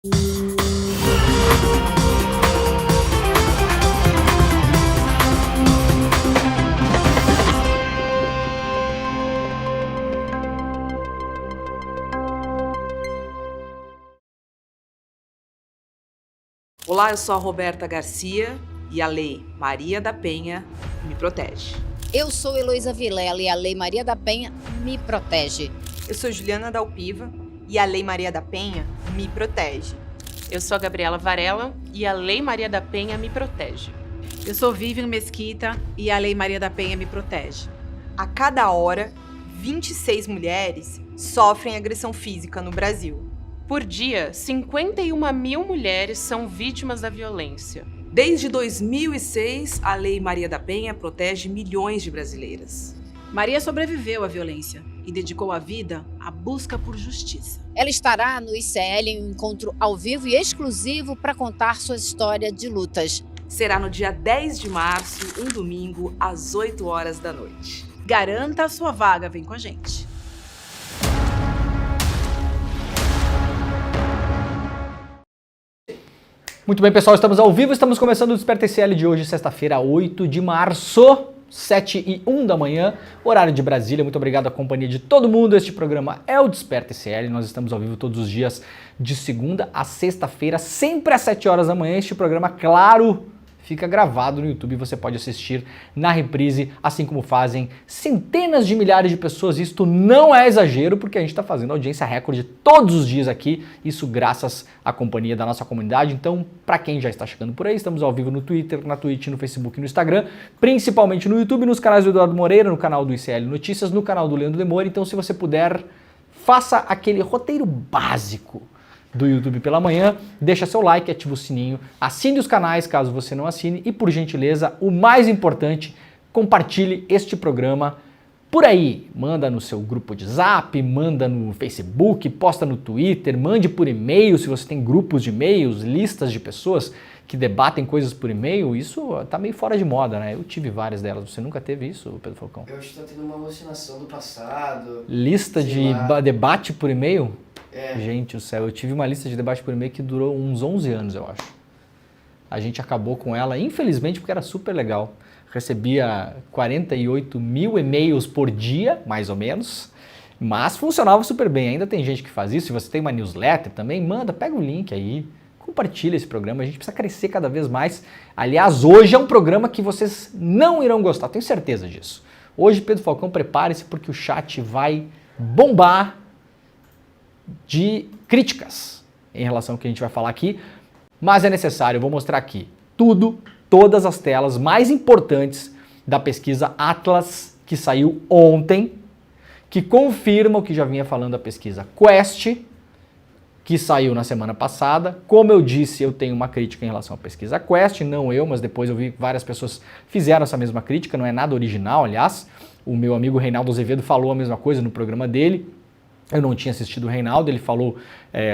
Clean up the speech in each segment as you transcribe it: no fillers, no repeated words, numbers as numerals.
Olá, eu sou a Roberta Garcia e a Lei Maria da Penha me protege. Eu sou Heloísa Vilela e a Lei Maria da Penha me protege. Eu sou Juliana Dalpiva e a Lei Maria da Penha me protege. Eu sou a Gabriela Varela e a Lei Maria da Penha me protege. Eu sou Vivian Mesquita e a Lei Maria da Penha me protege. A cada hora, 26 mulheres sofrem agressão física no Brasil. Por dia, 51 mil mulheres são vítimas da violência. Desde 2006, a Lei Maria da Penha protege milhões de brasileiras. Maria sobreviveu à violência e dedicou a vida à busca por justiça. Ela estará no ICL em um encontro ao vivo e exclusivo para contar sua história de lutas. Será no dia 10 de março, um domingo, às 8 horas da noite. Garanta a sua vaga, vem com a gente. Muito bem, pessoal, estamos ao vivo, estamos começando o Desperta ICL de hoje, sexta-feira, 8 de março, 7h01 da manhã, horário de Brasília. Muito obrigado à companhia de todo mundo. Este programa é o Desperta ICL, nós estamos ao vivo todos os dias de segunda a sexta-feira, sempre às 7 horas da manhã. Este programa, claro, fica gravado no YouTube, você pode assistir na reprise, assim como fazem centenas de milhares de pessoas. Isto não é exagero, porque a gente está fazendo audiência recorde todos os dias aqui, isso graças à companhia da nossa comunidade. Então, para quem já está chegando por aí, estamos ao vivo no Twitter, na Twitch, no Facebook e no Instagram, principalmente no YouTube, nos canais do Eduardo Moreira, no canal do ICL Notícias, no canal do Leandro Demore. Então, se você puder, faça aquele roteiro básico do YouTube pela manhã, deixa seu like, ativa o sininho, assine os canais caso você não assine e, por gentileza, o mais importante, compartilhe este programa por aí. Manda no seu grupo de Zap, manda no Facebook, posta no Twitter, mande por e-mail, se você tem grupos de e-mails, listas de pessoas que debatem coisas por e-mail. Isso tá meio fora de moda, né? Eu tive várias delas. Você nunca teve isso, Pedro Falcão? Eu estou tendo uma alucinação do passado. Lista de debate por e-mail? É. Gente do céu, eu tive uma lista de debate por e-mail que durou uns 11 anos, eu acho. A gente acabou com ela, infelizmente, porque era super legal. Recebia 48 mil e-mails por dia, mais ou menos, mas funcionava super bem. Ainda tem gente que faz isso. Se você tem uma newsletter também, manda, pega o link aí, compartilha esse programa. A gente precisa crescer cada vez mais. Aliás, hoje é um programa que vocês não irão gostar, tenho certeza disso. Hoje, Pedro Falcão, prepare-se porque o chat vai bombar de críticas em relação ao que a gente vai falar aqui, mas é necessário, eu vou mostrar aqui todas as telas mais importantes da pesquisa Atlas, que saiu ontem, que confirma o que já vinha falando a pesquisa Quest, que saiu na semana passada. Como eu disse, eu tenho uma crítica em relação à pesquisa Quest, não eu, mas depois eu vi que várias pessoas fizeram essa mesma crítica, não é nada original, aliás. O meu amigo Reinaldo Azevedo falou a mesma coisa no programa dele. Eu não tinha assistido o Reinaldo, ele falou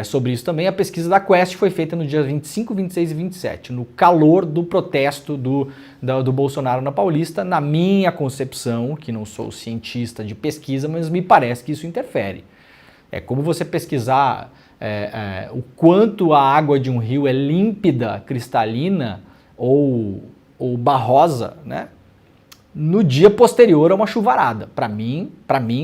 sobre isso também. A pesquisa da Quest foi feita no dia 25, 26 e 27, no calor do protesto do Bolsonaro na Paulista. Na minha concepção, que não sou cientista de pesquisa, mas me parece que isso interfere. É como você pesquisar o quanto a água de um rio é límpida, cristalina ou barrosa, né? No dia posterior a uma chuvarada. Para mim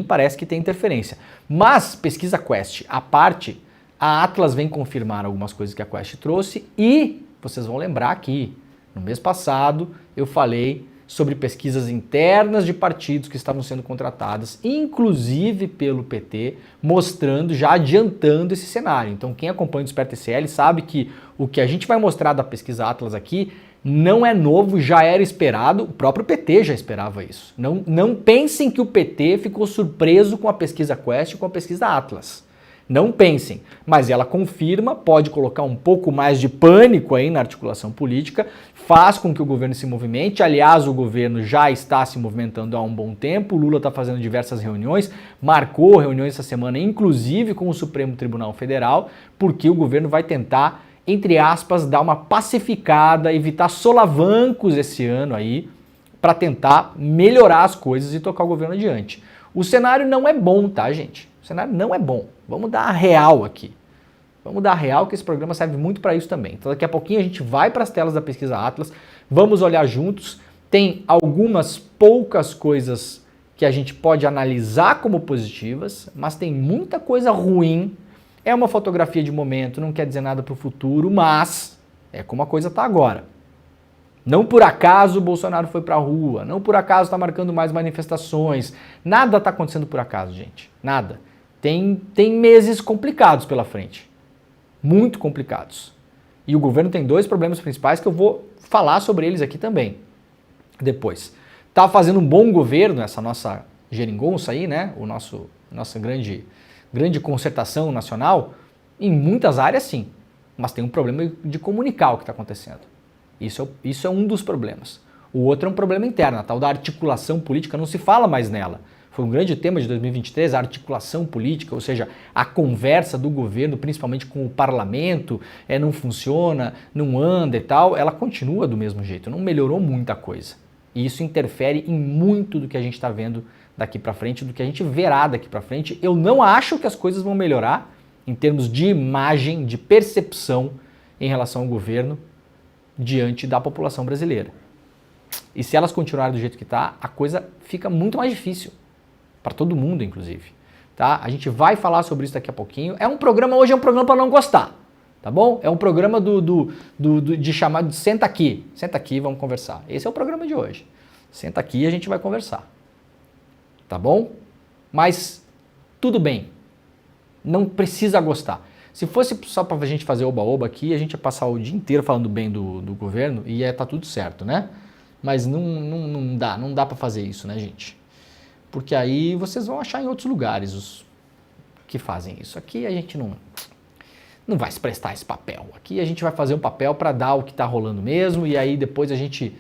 parece que tem interferência. Mas, pesquisa Quest à parte, a Atlas vem confirmar algumas coisas que a Quest trouxe e vocês vão lembrar que no mês passado eu falei sobre pesquisas internas de partidos que estavam sendo contratadas, inclusive pelo PT, mostrando, já adiantando esse cenário. Então quem acompanha o Desperta ICL sabe que o que a gente vai mostrar da pesquisa Atlas aqui não é novo, já era esperado, o próprio PT já esperava isso. Não pensem que o PT ficou surpreso com a pesquisa Quest e com a pesquisa Atlas. Não pensem, mas ela confirma, pode colocar um pouco mais de pânico aí na articulação política, faz com que o governo se movimente. Aliás, o governo já está se movimentando há um bom tempo, o Lula está fazendo diversas reuniões, marcou reuniões essa semana, inclusive com o Supremo Tribunal Federal, porque o governo vai tentar, entre aspas, dar uma pacificada, evitar solavancos esse ano aí, para tentar melhorar as coisas e tocar o governo adiante. O cenário não é bom, tá, gente? O cenário não é bom. Vamos dar a real aqui. Vamos dar real que esse programa serve muito para isso também. Então daqui a pouquinho a gente vai para as telas da pesquisa Atlas, vamos olhar juntos. Tem algumas poucas coisas que a gente pode analisar como positivas, mas tem muita coisa ruim. É uma fotografia de momento, não quer dizer nada para o futuro, mas é como a coisa está agora. Não por acaso o Bolsonaro foi para a rua, não por acaso está marcando mais manifestações. Nada está acontecendo por acaso, gente. Nada. Tem meses complicados pela frente. Muito complicados. E o governo tem dois problemas principais que eu vou falar sobre eles aqui também. Depois. Está fazendo um bom governo, essa nossa geringonça aí, né? Nossa grande concertação nacional, em muitas áreas sim. Mas tem um problema de comunicar o que está acontecendo. Isso é um dos problemas. O outro é um problema interno, a tal da articulação política, não se fala mais nela. Foi um grande tema de 2023, a articulação política, ou seja, a conversa do governo, principalmente com o parlamento, não funciona, não anda e tal, ela continua do mesmo jeito, não melhorou muita coisa. E isso interfere em muito do que a gente está vendo daqui para frente, do que a gente verá daqui para frente. Eu não acho que as coisas vão melhorar em termos de imagem, de percepção em relação ao governo diante da população brasileira. E se elas continuarem do jeito que está, a coisa fica muito mais difícil. Para todo mundo, inclusive. Tá? A gente vai falar sobre isso daqui a pouquinho. Hoje é um programa para não gostar. Tá bom? É um programa de chamar de senta aqui, vamos conversar. Esse é o programa de hoje. Senta aqui e a gente vai conversar. Tá bom? Mas tudo bem. Não precisa gostar. Se fosse só para a gente fazer oba-oba aqui, a gente ia passar o dia inteiro falando bem do governo e ia estar tudo certo, né? Mas não dá para fazer isso, né, gente? Porque aí vocês vão achar em outros lugares os que fazem isso. Aqui a gente não vai se prestar esse papel. Aqui a gente vai fazer um papel para dar o que está rolando mesmo e aí depois a gente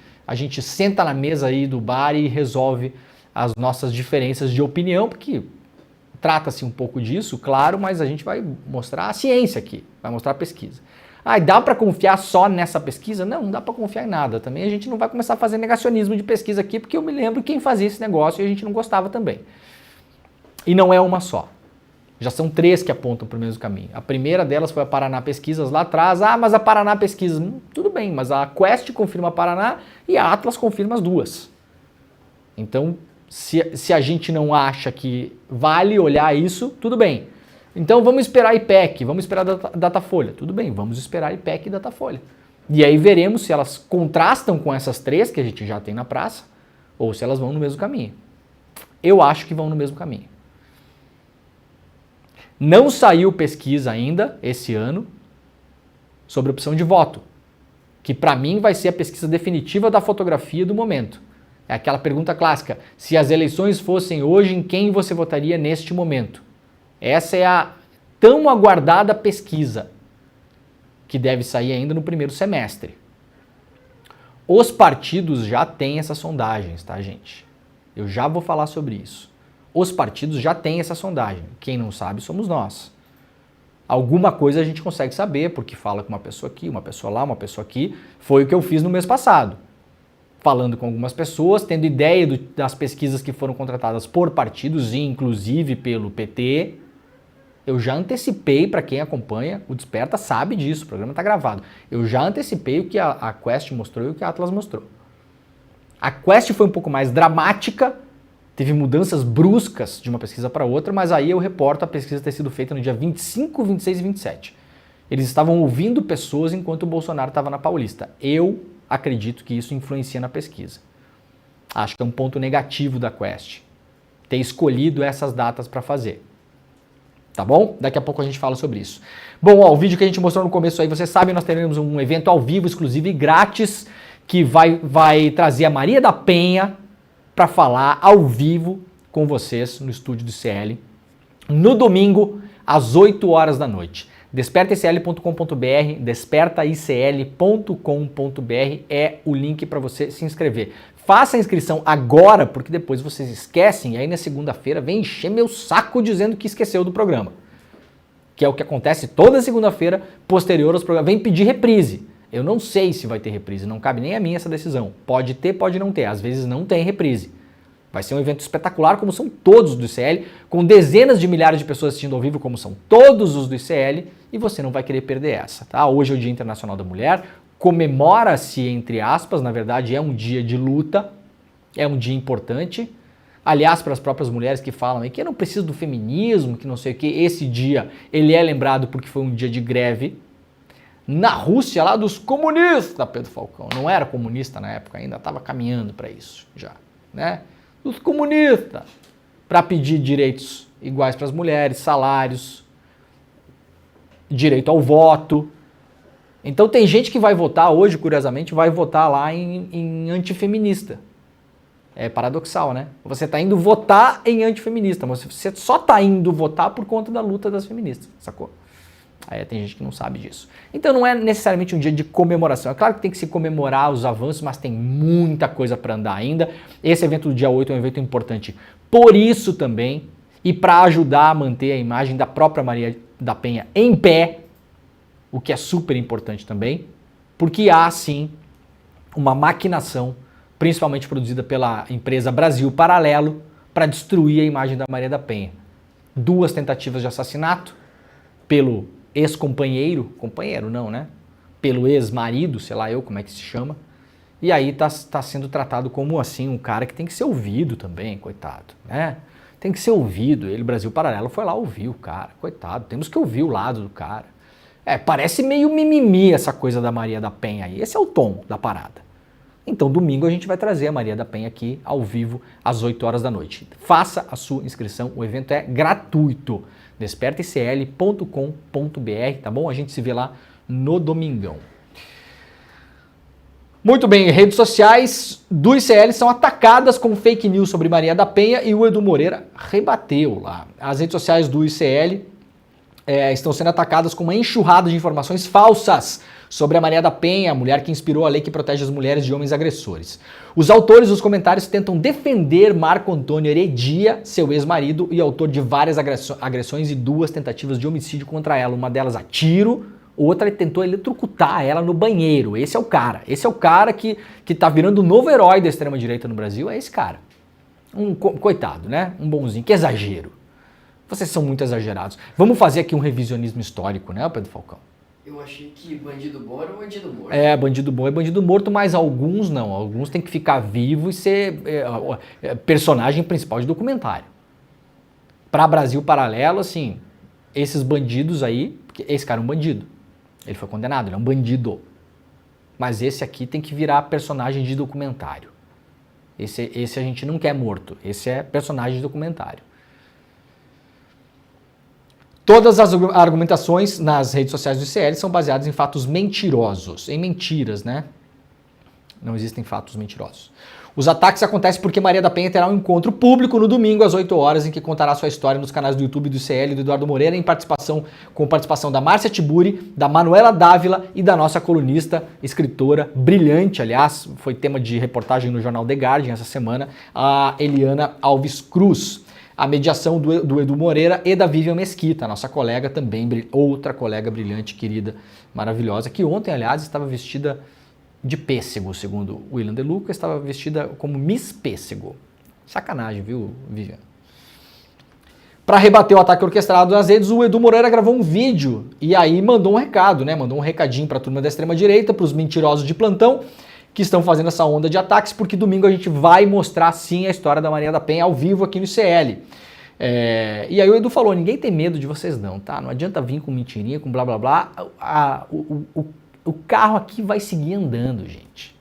senta na mesa aí do bar e resolve as nossas diferenças de opinião, porque trata-se um pouco disso, claro, mas a gente vai mostrar a ciência aqui, vai mostrar a pesquisa. Dá para confiar só nessa pesquisa? Não dá para confiar em nada. Também a gente não vai começar a fazer negacionismo de pesquisa aqui, porque eu me lembro quem fazia esse negócio e a gente não gostava também. E não é uma só. Já são 3 que apontam para o mesmo caminho. A primeira delas foi a Paraná Pesquisas lá atrás. Mas a Paraná Pesquisas, tudo bem, mas a Quest confirma a Paraná e a Atlas confirma as duas. Então, se a gente não acha que vale olhar isso, tudo bem. Então vamos esperar IPEC, vamos esperar Datafolha. Tudo bem, vamos esperar IPEC e Datafolha. E aí veremos se elas contrastam com essas 3 que a gente já tem na praça ou se elas vão no mesmo caminho. Eu acho que vão no mesmo caminho. Não saiu pesquisa ainda esse ano sobre opção de voto, que para mim vai ser a pesquisa definitiva da fotografia do momento. É aquela pergunta clássica, se as eleições fossem hoje, em quem você votaria neste momento? Essa é a tão aguardada pesquisa, que deve sair ainda no primeiro semestre. Os partidos já têm essas sondagens, tá, gente? Eu já vou falar sobre isso. Os partidos já têm essa sondagem. Quem não sabe somos nós. Alguma coisa a gente consegue saber, porque fala com uma pessoa aqui, uma pessoa lá, uma pessoa aqui. Foi o que eu fiz no mês passado. Falando com algumas pessoas, tendo ideia das pesquisas que foram contratadas por partidos, inclusive pelo PT. Eu já antecipei, para quem acompanha, o Desperta sabe disso, o programa está gravado. Eu já antecipei o que a Quest mostrou e o que a Atlas mostrou. A Quest foi um pouco mais dramática, teve mudanças bruscas de uma pesquisa para outra, mas aí eu reporto a pesquisa ter sido feita no dia 25, 26 e 27. Eles estavam ouvindo pessoas enquanto o Bolsonaro estava na Paulista. Eu acredito que isso influencia na pesquisa. Acho que é um ponto negativo da Quest, ter escolhido essas datas para fazer. Tá bom? Daqui a pouco a gente fala sobre isso. Bom, o vídeo que a gente mostrou no começo aí, vocês sabem, nós teremos um evento ao vivo, exclusivo e grátis, que vai trazer a Maria da Penha para falar ao vivo com vocês no estúdio do ICL, no domingo, às 8 horas da noite. Despertaicl.com.br, despertaicl.com.br é o link para você se inscrever. Faça a inscrição agora, porque depois vocês esquecem e aí na segunda-feira vem encher meu saco dizendo que esqueceu do programa. Que é o que acontece toda segunda-feira, posterior aos programas. Vem pedir reprise. Eu não sei se vai ter reprise, não cabe nem a mim essa decisão. Pode ter, pode não ter. Às vezes não tem reprise. Vai ser um evento espetacular, como são todos do ICL, com dezenas de milhares de pessoas assistindo ao vivo, como são todos os do ICL, e você não vai querer perder essa, tá? Hoje é o Dia Internacional da Mulher, comemora-se, entre aspas, na verdade é um dia de luta, é um dia importante. Aliás, para as próprias mulheres que falam aí que eu não preciso do feminismo, que não sei o que, esse dia ele é lembrado porque foi um dia de greve na Rússia, lá dos comunistas, Pedro Falcão. Não era comunista na época ainda, estava caminhando para isso já, né? Dos comunistas, para pedir direitos iguais para as mulheres, salários, direito ao voto. Então tem gente que vai votar hoje, curiosamente, vai votar lá em antifeminista. É paradoxal, né? Você está indo votar em antifeminista, mas você só está indo votar por conta da luta das feministas, sacou? Aí tem gente que não sabe disso. Então não é necessariamente um dia de comemoração. É claro que tem que se comemorar os avanços, mas tem muita coisa para andar ainda. Esse evento do dia 8 é um evento importante por isso também, e para ajudar a manter a imagem da própria Maria da Penha em pé, o que é super importante também, porque há sim uma maquinação, principalmente produzida pela empresa Brasil Paralelo, para destruir a imagem da Maria da Penha. 2 tentativas de assassinato pelo ex-companheiro, companheiro não, né? Pelo ex-marido, sei lá eu como é que se chama, e aí tá sendo tratado como assim, um cara que tem que ser ouvido também, coitado, né? Tem que ser ouvido. Ele, Brasil Paralelo, foi lá ouvir o cara, coitado, temos que ouvir o lado do cara. Parece meio mimimi essa coisa da Maria da Penha aí, esse é o tom da parada. Então domingo a gente vai trazer a Maria da Penha aqui ao vivo às 8 horas da noite. Faça a sua inscrição, o evento é gratuito. despertaicl.com.br, tá bom? A gente se vê lá no domingão. Muito bem, redes sociais do ICL são atacadas com fake news sobre Maria da Penha e o Edu Moreira rebateu lá. As redes sociais do ICL estão sendo atacadas com uma enxurrada de informações falsas sobre a Maria da Penha, a mulher que inspirou a lei que protege as mulheres de homens agressores. Os autores dos comentários tentam defender Marco Antônio Heredia, seu ex-marido e autor de várias agressões e 2 tentativas de homicídio contra ela. Uma delas a tiro, outra tentou eletrocutar ela no banheiro. Esse é o cara que tá virando o novo herói da extrema-direita no Brasil, é esse cara. Coitado, né? Um bonzinho, que exagero. Vocês são muito exagerados. Vamos fazer aqui um revisionismo histórico, né, Pedro Falcão? Eu achei que bandido bom era bandido morto. Bandido bom é bandido morto, mas alguns não. Alguns têm que ficar vivo e ser personagem principal de documentário. Para Brasil Paralelo, assim, esses bandidos aí, porque esse cara é um bandido. Ele foi condenado, ele é um bandido. Mas esse aqui tem que virar personagem de documentário. Esse a gente não quer morto, esse é personagem de documentário. Todas as argumentações nas redes sociais do ICL são baseadas em fatos mentirosos, em mentiras, né? Não existem fatos mentirosos. Os ataques acontecem porque Maria da Penha terá um encontro público no domingo às 8 horas, em que contará sua história nos canais do YouTube do ICL e do Eduardo Moreira, com participação da Márcia Tiburi, da Manuela Dávila e da nossa colunista, escritora, brilhante, aliás, foi tema de reportagem no jornal The Guardian essa semana, a Eliana Alves Cruz. A mediação do Edu Moreira e da Vivian Mesquita, nossa colega também, outra colega brilhante, querida, maravilhosa, que ontem, aliás, estava vestida de pêssego, segundo o William De Luca, estava vestida como Miss Pêssego. Sacanagem, viu, Vivian? Para rebater o ataque orquestrado nas redes, o Edu Moreira gravou um vídeo e aí mandou um recado, né? Mandou um recadinho para a turma da extrema-direita, para os mentirosos de plantão, que estão fazendo essa onda de ataques, porque domingo a gente vai mostrar sim a história da Maria da Penha ao vivo aqui no ICL. E aí o Edu falou, ninguém tem medo de vocês não, tá? Não adianta vir com mentirinha, com blá blá blá. O carro aqui vai seguir andando, gente.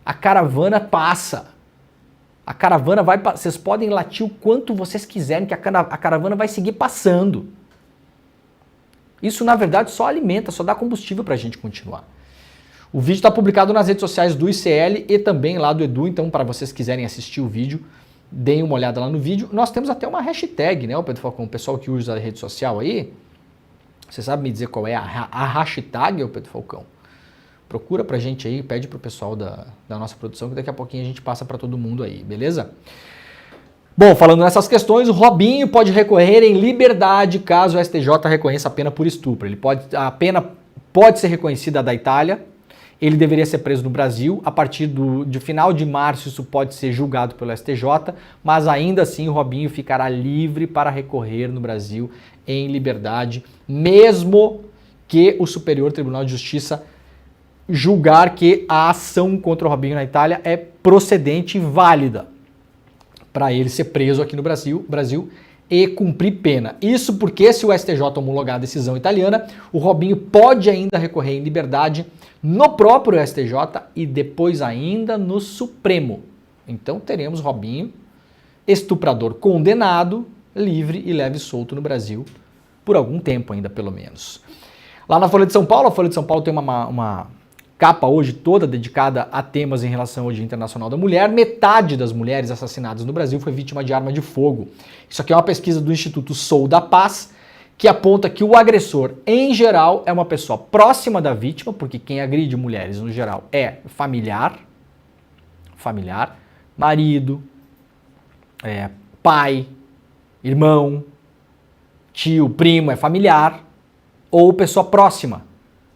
A caravana passa. A caravana vai... Vocês podem latir o quanto vocês quiserem, que a caravana vai seguir passando. Isso, na verdade, só alimenta, só dá combustível pra gente continuar. O vídeo está publicado nas redes sociais do ICL e também lá do Edu, então para vocês quiserem assistir o vídeo, deem uma olhada lá no vídeo. Nós temos até uma hashtag, né, o Pedro Falcão, o pessoal que usa a rede social aí, você sabe me dizer qual é a hashtag, o Pedro Falcão? Procura pra gente aí, pede pro pessoal da nossa produção, que daqui a pouquinho a gente passa para todo mundo aí, beleza? Bom, falando nessas questões, o Robinho pode recorrer em liberdade caso o STJ reconheça a pena por estupro. A pena pode ser reconhecida da Itália, Ele deveria ser preso no Brasil. A partir de final de março isso pode ser julgado pelo STJ, mas ainda assim o Robinho ficará livre para recorrer no Brasil em liberdade, mesmo que o Superior Tribunal de Justiça julgar que a ação contra o Robinho na Itália é procedente e válida para ele ser preso aqui no Brasil e cumprir pena. Isso porque, se o STJ homologar a decisão italiana, o Robinho pode ainda recorrer em liberdade no próprio STJ e depois ainda no Supremo. Então teremos Robinho, estuprador condenado, livre e leve e solto no Brasil por algum tempo ainda, pelo menos. Lá na Folha de São Paulo, a Folha de São Paulo tem uma capa hoje toda dedicada a temas em relação ao Dia Internacional da Mulher. Metade das mulheres assassinadas no Brasil foi vítima de arma de fogo. Isso aqui é uma pesquisa do Instituto Sou da Paz, que aponta que o agressor, em geral, é uma pessoa próxima da vítima, porque quem agride mulheres, no geral, é familiar, marido, pai, irmão, tio, primo, é familiar, ou pessoa próxima,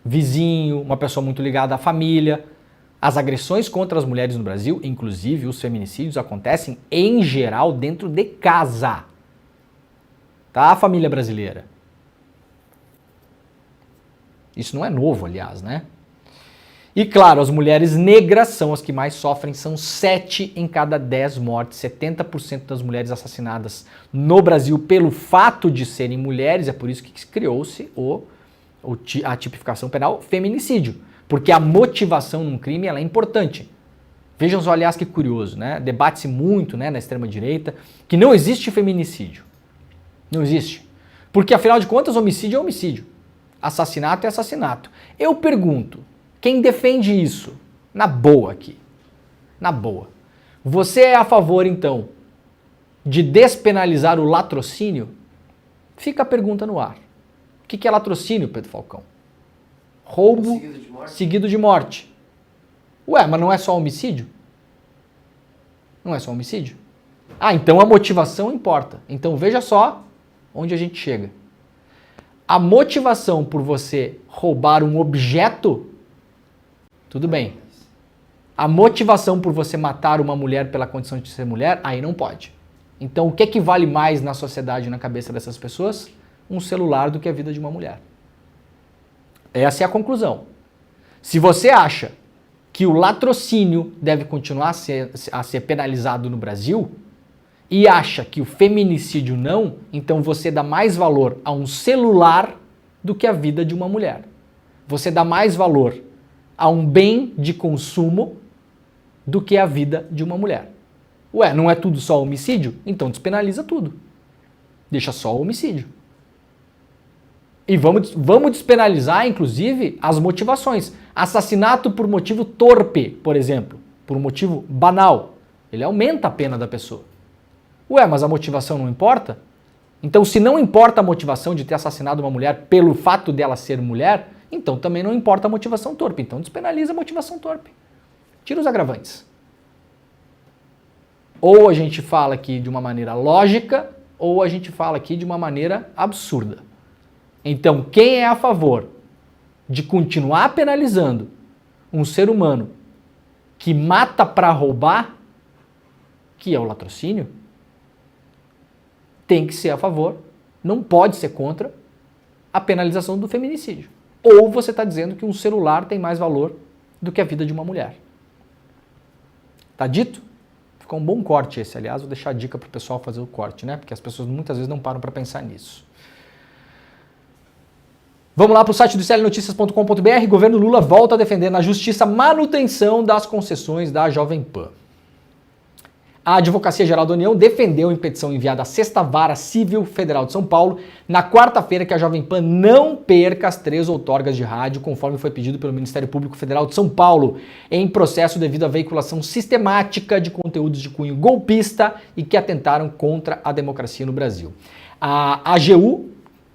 vizinho, uma pessoa muito ligada à família. As agressões contra as mulheres no Brasil, inclusive os feminicídios, acontecem em geral dentro de casa. Tá, família brasileira? Isso não é novo, aliás, né? E claro, as mulheres negras são as que mais sofrem, são 7 em cada 10 mortes. 70% das mulheres assassinadas no Brasil pelo fato de serem mulheres, é por isso que criou-se a tipificação penal feminicídio, porque a motivação num crime ela é importante. Vejam só, aliás, que curioso, né? Debate-se muito, né, na extrema-direita que não existe feminicídio. Não existe. Porque, afinal de contas, homicídio é homicídio. Assassinato é assassinato. Eu pergunto, quem defende isso? Na boa aqui. Na boa. Você é a favor, então, de despenalizar o latrocínio? Fica a pergunta no ar. O que é latrocínio, Pedro Falcão? Roubo seguido de morte. Ué, mas não é só homicídio? Não é só homicídio? Ah, então a motivação importa. Então veja só onde a gente chega. A motivação por você roubar um objeto, tudo bem. A motivação por você matar uma mulher pela condição de ser mulher, aí não pode. Então o que é que vale mais na sociedade e na cabeça dessas pessoas? Um celular do que a vida de uma mulher. Essa é a conclusão. Se você acha que o latrocínio deve continuar a ser penalizado no Brasil e acha que o feminicídio não, então você dá mais valor a um celular do que a vida de uma mulher. Você dá mais valor a um bem de consumo do que a vida de uma mulher. Ué, não é tudo só homicídio? Então despenaliza tudo. Deixa só o homicídio. E vamos despenalizar, inclusive, as motivações. Assassinato por motivo torpe, por exemplo, por um motivo banal. Ele aumenta a pena da pessoa. Ué, mas a motivação não importa? Então, se não importa a motivação de ter assassinado uma mulher pelo fato dela ser mulher, então também não importa a motivação torpe. Então despenaliza a motivação torpe. Tira os agravantes. Ou a gente fala aqui de uma maneira lógica, ou a gente fala aqui de uma maneira absurda. Então, quem é a favor de continuar penalizando um ser humano que mata para roubar, que é o latrocínio, tem que ser a favor, não pode ser contra a penalização do feminicídio. Ou você está dizendo que um celular tem mais valor do que a vida de uma mulher. Tá dito? Ficou um bom corte esse, aliás, vou deixar a dica para o pessoal fazer o corte, né? Porque as pessoas muitas vezes não param para pensar nisso. Vamos lá para o site do clnoticias.com.br. Governo Lula volta a defender na justiça manutenção das concessões da Jovem Pan. A Advocacia Geral da União defendeu em petição enviada à 6ª Vara Civil Federal de São Paulo na quarta-feira que a Jovem Pan não perca as 3 outorgas de rádio, conforme foi pedido pelo Ministério Público Federal de São Paulo, em processo devido à veiculação sistemática de conteúdos de cunho golpista e que atentaram contra a democracia no Brasil. A AGU,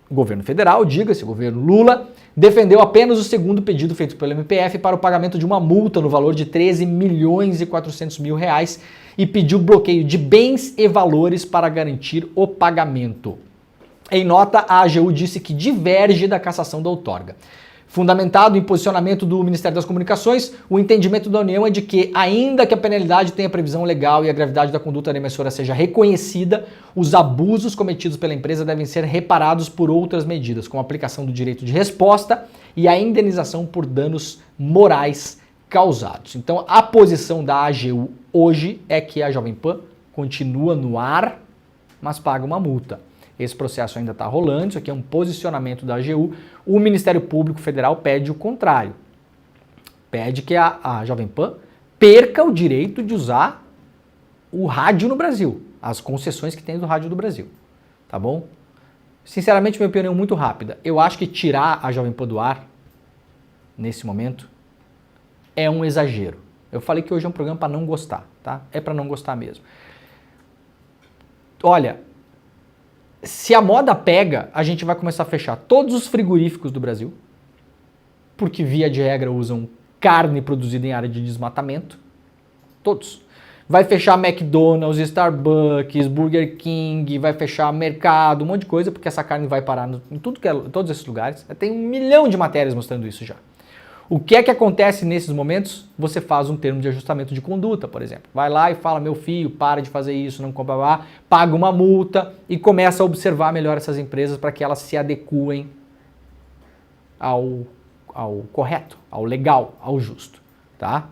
governo federal, diga-se, governo Lula, defendeu apenas o segundo pedido feito pelo MPF para o pagamento de uma multa no valor de 13 milhões e 400 mil reais e pediu bloqueio de bens e valores para garantir o pagamento. Em nota, a AGU disse que diverge da cassação da outorga. Fundamentado em posicionamento do Ministério das Comunicações, o entendimento da União é de que, ainda que a penalidade tenha previsão legal e a gravidade da conduta da emissora seja reconhecida, os abusos cometidos pela empresa devem ser reparados por outras medidas, como a aplicação do direito de resposta e a indenização por danos morais causados. Então, a posição da AGU hoje é que a Jovem Pan continua no ar, mas paga uma multa. Esse processo ainda está rolando, isso aqui é um posicionamento da AGU. O Ministério Público Federal pede o contrário. Pede que a Jovem Pan perca o direito de usar o rádio no Brasil, as concessões que tem do rádio do Brasil, tá bom? Sinceramente, minha opinião é muito rápida. Eu acho que tirar a Jovem Pan do ar, nesse momento, é um exagero. Eu falei que hoje é um programa para não gostar, tá? É para não gostar mesmo. Olha, se a moda pega, a gente vai começar a fechar todos os frigoríficos do Brasil, porque via de regra usam carne produzida em área de desmatamento. Todos. Vai fechar McDonald's, Starbucks, Burger King, vai fechar mercado, um monte de coisa, porque essa carne vai parar em todos esses lugares. Tem 1 milhão de matérias mostrando isso já. O que é que acontece nesses momentos? Você faz um termo de ajustamento de conduta, por exemplo. Vai lá e fala, meu filho, para de fazer isso, não compra lá, paga uma multa e começa a observar melhor essas empresas para que elas se adequem ao correto, ao legal, ao justo, tá?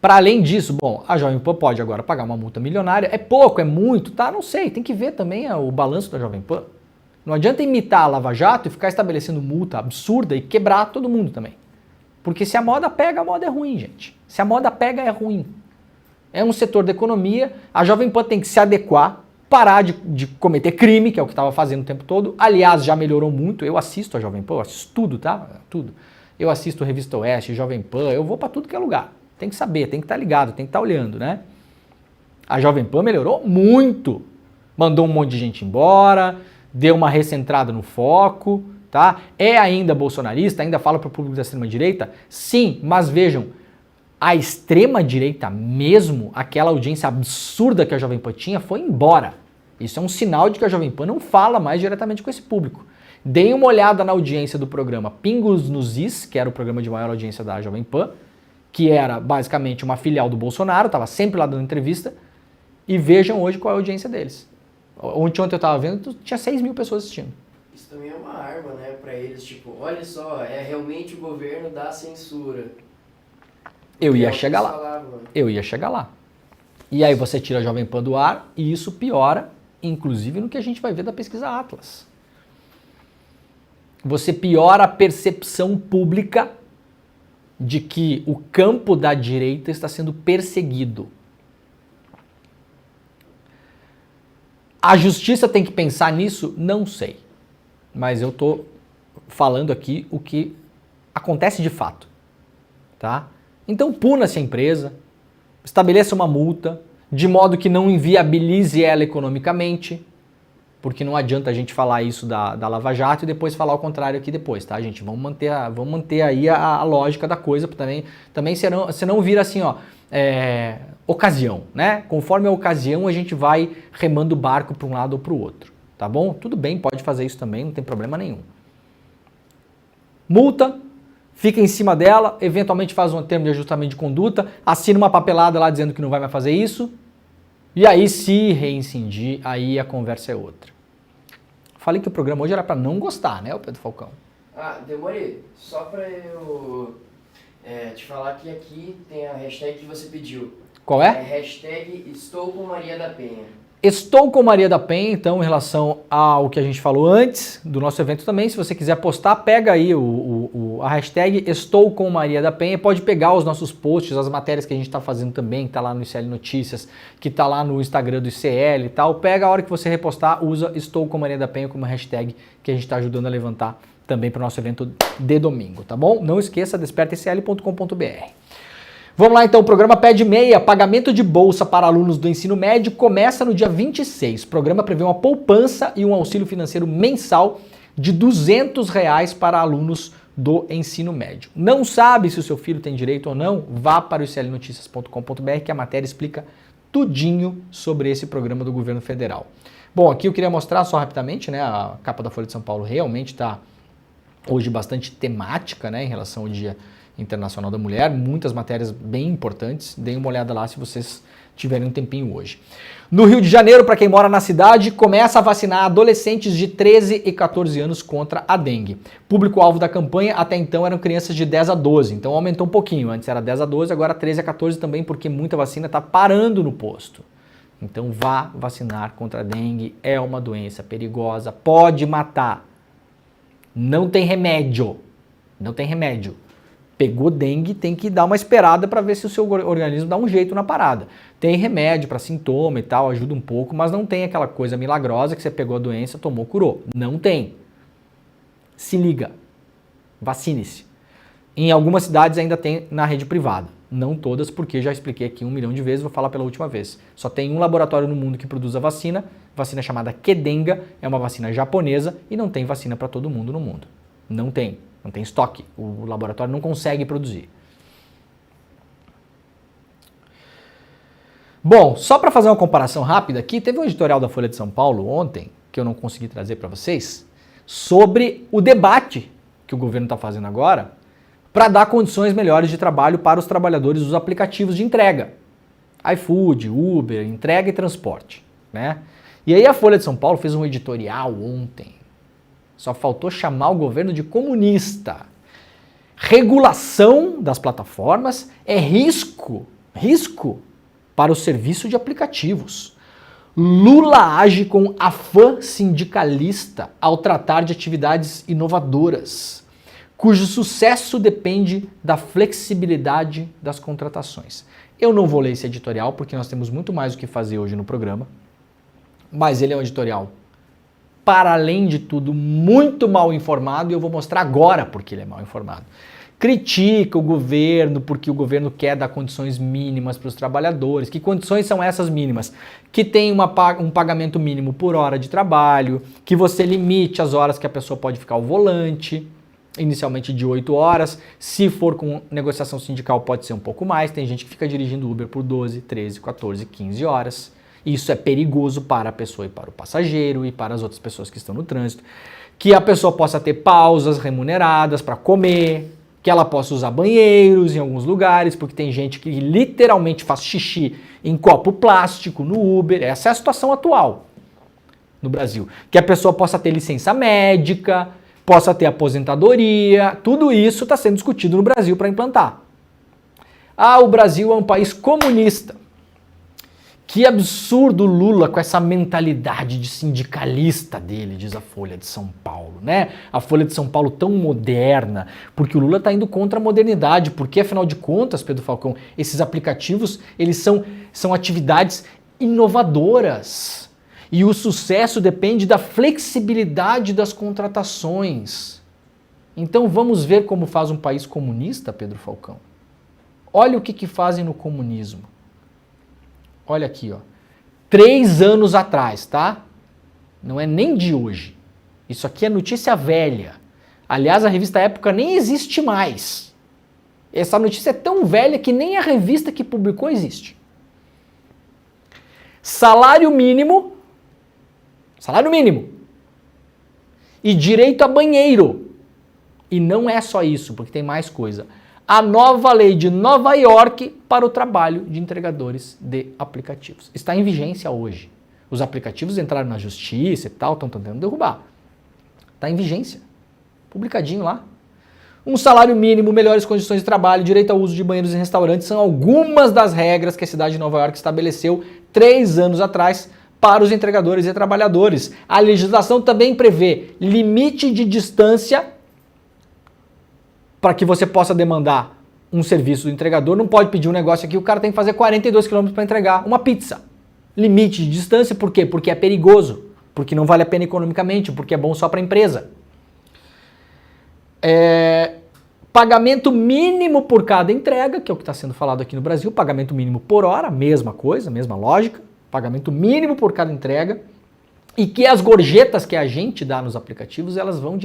Para além disso, bom, a Jovem Pan pode agora pagar uma multa milionária. É pouco, é muito, tá? Não sei, tem que ver também o balanço da Jovem Pan. Não adianta imitar a Lava Jato e ficar estabelecendo multa absurda e quebrar todo mundo também. Porque se a moda pega, a moda é ruim, gente. Se a moda pega, é ruim. É um setor da economia, a Jovem Pan tem que se adequar, parar de cometer crime, que é o que estava fazendo o tempo todo. Aliás, já melhorou muito, eu assisto a Jovem Pan, eu assisto tudo, tá? Tudo. Eu assisto Revista Oeste, Jovem Pan, eu vou para tudo que é lugar. Tem que saber, tem que estar ligado, tem que estar olhando, né? A Jovem Pan melhorou muito. Mandou um monte de gente embora, deu uma recentrada no foco, tá? É ainda bolsonarista, ainda fala para o público da extrema-direita? Sim, mas vejam, a extrema-direita mesmo, aquela audiência absurda que a Jovem Pan tinha, foi embora. Isso é um sinal de que a Jovem Pan não fala mais diretamente com esse público. Deem uma olhada na audiência do programa Pingos nos Is, que era o programa de maior audiência da Jovem Pan, que era basicamente uma filial do Bolsonaro, estava sempre lá dando entrevista, e vejam hoje qual é a audiência deles. Ontem eu estava vendo, tinha 6 mil pessoas assistindo. Isso também é uma arma, né, pra eles, tipo, olha só, é realmente o governo da censura. Eu ia chegar lá. Eu ia chegar lá. E aí você tira a Jovem Pan do ar e isso piora, inclusive no que a gente vai ver da pesquisa Atlas. Você piora a percepção pública de que o campo da direita está sendo perseguido. A justiça tem que pensar nisso? Não sei. Mas eu estou falando aqui o que acontece de fato. Tá? Então puna-se a empresa, estabeleça uma multa, de modo que não inviabilize ela economicamente, porque não adianta a gente falar isso da Lava Jato e depois falar o contrário aqui depois, tá, gente? Vamos manter aí a lógica da coisa, também senão vira assim, ó, ocasião, né? Conforme a ocasião a gente vai remando o barco para um lado ou para o outro, tá bom? Tudo bem, pode fazer isso também, não tem problema nenhum. Multa, fica em cima dela, eventualmente faz um termo de ajustamento de conduta, assina uma papelada lá dizendo que não vai mais fazer isso, e aí se reincindir, aí a conversa é outra. Falei que o programa hoje era para não gostar, né, o Pedro Falcão? Ah, Demore, só para eu te falar que aqui tem a hashtag que você pediu. Qual é? É hashtag Estou com Maria da Penha. Estou com Maria da Penha, então, em relação ao que a gente falou antes do nosso evento também. Se você quiser postar, pega aí a hashtag Estou com Maria da Penha. Pode pegar os nossos posts, as matérias que a gente está fazendo também, que está lá no ICL Notícias, que está lá no Instagram do ICL e tal. Pega a hora que você repostar, usa Estou com Maria da Penha como hashtag que a gente está ajudando a levantar também para o nosso evento de domingo, tá bom? Não esqueça, despertaicl.com.br. Vamos lá então, o programa Pé de Meia, pagamento de bolsa para alunos do ensino médio, começa no dia 26. O programa prevê uma poupança e um auxílio financeiro mensal de R$200 para alunos do ensino médio. Não sabe se o seu filho tem direito ou não? Vá para o iclnoticias.com.br que a matéria explica tudinho sobre esse programa do governo federal. Bom, aqui eu queria mostrar só rapidamente, né, a capa da Folha de São Paulo realmente está hoje bastante temática, né, em relação ao Dia Internacional da Mulher, muitas matérias bem importantes, deem uma olhada lá se vocês tiverem um tempinho hoje. No Rio de Janeiro, para quem mora na cidade, começa a vacinar adolescentes de 13 e 14 anos contra a dengue. Público-alvo da campanha até então eram crianças de 10 a 12, então aumentou um pouquinho, antes era 10 a 12, agora 13 a 14 também, porque muita vacina está parando no posto. Então vá vacinar contra a dengue, é uma doença perigosa, pode matar. Não tem remédio, não tem remédio. Pegou dengue, tem que dar uma esperada para ver se o seu organismo dá um jeito na parada. Tem remédio para sintoma e tal, ajuda um pouco, mas não tem aquela coisa milagrosa que você pegou a doença, tomou, curou. Não tem. Se liga. Vacine-se. Em algumas cidades ainda tem na rede privada. Não todas, porque já expliquei aqui 1 milhão de vezes, vou falar pela última vez. Só tem um laboratório no mundo que produz a vacina chamada Kedenga, é uma vacina japonesa e não tem vacina para todo mundo no mundo. Não tem. Não tem estoque, o laboratório não consegue produzir. Bom, só para fazer uma comparação rápida aqui, teve um editorial da Folha de São Paulo ontem, que eu não consegui trazer para vocês, sobre o debate que o governo está fazendo agora para dar condições melhores de trabalho para os trabalhadores dos aplicativos de entrega. iFood, Uber, entrega e transporte, né? E aí a Folha de São Paulo fez um editorial ontem. Só faltou chamar o governo de comunista. Regulação das plataformas é risco para o serviço de aplicativos. Lula age com afã sindicalista ao tratar de atividades inovadoras, cujo sucesso depende da flexibilidade das contratações. Eu não vou ler esse editorial porque nós temos muito mais o que fazer hoje no programa, mas ele é um editorial, para além de tudo, muito mal informado, e eu vou mostrar agora porque ele é mal informado. Critica o governo porque o governo quer dar condições mínimas para os trabalhadores. Que condições são essas mínimas? Que tem um pagamento mínimo por hora de trabalho, que você limite as horas que a pessoa pode ficar ao volante, inicialmente de 8 horas, se for com negociação sindical pode ser um pouco mais, tem gente que fica dirigindo Uber por 12, 13, 14, 15 horas. Isso é perigoso para a pessoa e para o passageiro e para as outras pessoas que estão no trânsito. Que a pessoa possa ter pausas remuneradas para comer, que ela possa usar banheiros em alguns lugares, porque tem gente que literalmente faz xixi em copo plástico no Uber. Essa é a situação atual no Brasil. Que a pessoa possa ter licença médica, possa ter aposentadoria, tudo isso está sendo discutido no Brasil para implantar. Ah, o Brasil é um país comunista. Que absurdo Lula com essa mentalidade de sindicalista dele, diz a Folha de São Paulo, né? A Folha de São Paulo tão moderna, porque o Lula está indo contra a modernidade, porque afinal de contas, Pedro Falcão, esses aplicativos, eles são atividades inovadoras e o sucesso depende da flexibilidade das contratações. Então vamos ver como faz um país comunista, Pedro Falcão. Olha o que fazem no comunismo. Olha aqui, ó. 3 anos atrás, tá? Não é nem de hoje. Isso aqui é notícia velha. Aliás, a revista Época nem existe mais. Essa notícia é tão velha que nem a revista que publicou existe. Salário mínimo e direito a banheiro. E não é só isso, porque tem mais coisa. A nova lei de Nova York para o trabalho de entregadores de aplicativos. Está em vigência hoje. Os aplicativos entraram na justiça e tal, estão tentando derrubar. Está em vigência. Publicadinho lá. Um salário mínimo, melhores condições de trabalho, direito ao uso de banheiros em restaurantes são algumas das regras que a cidade de Nova York estabeleceu 3 anos atrás para os entregadores e trabalhadores. A legislação também prevê limite de distância para que você possa demandar um serviço do entregador. Não pode pedir um negócio aqui, o cara tem que fazer 42 km para entregar uma pizza. Limite de distância, por quê? Porque é perigoso, porque não vale a pena economicamente, porque é bom só para a empresa. Pagamento mínimo por cada entrega, que é o que está sendo falado aqui no Brasil, pagamento mínimo por hora, mesma coisa, mesma lógica, pagamento mínimo por cada entrega, e que as gorjetas que a gente dá nos aplicativos, elas vão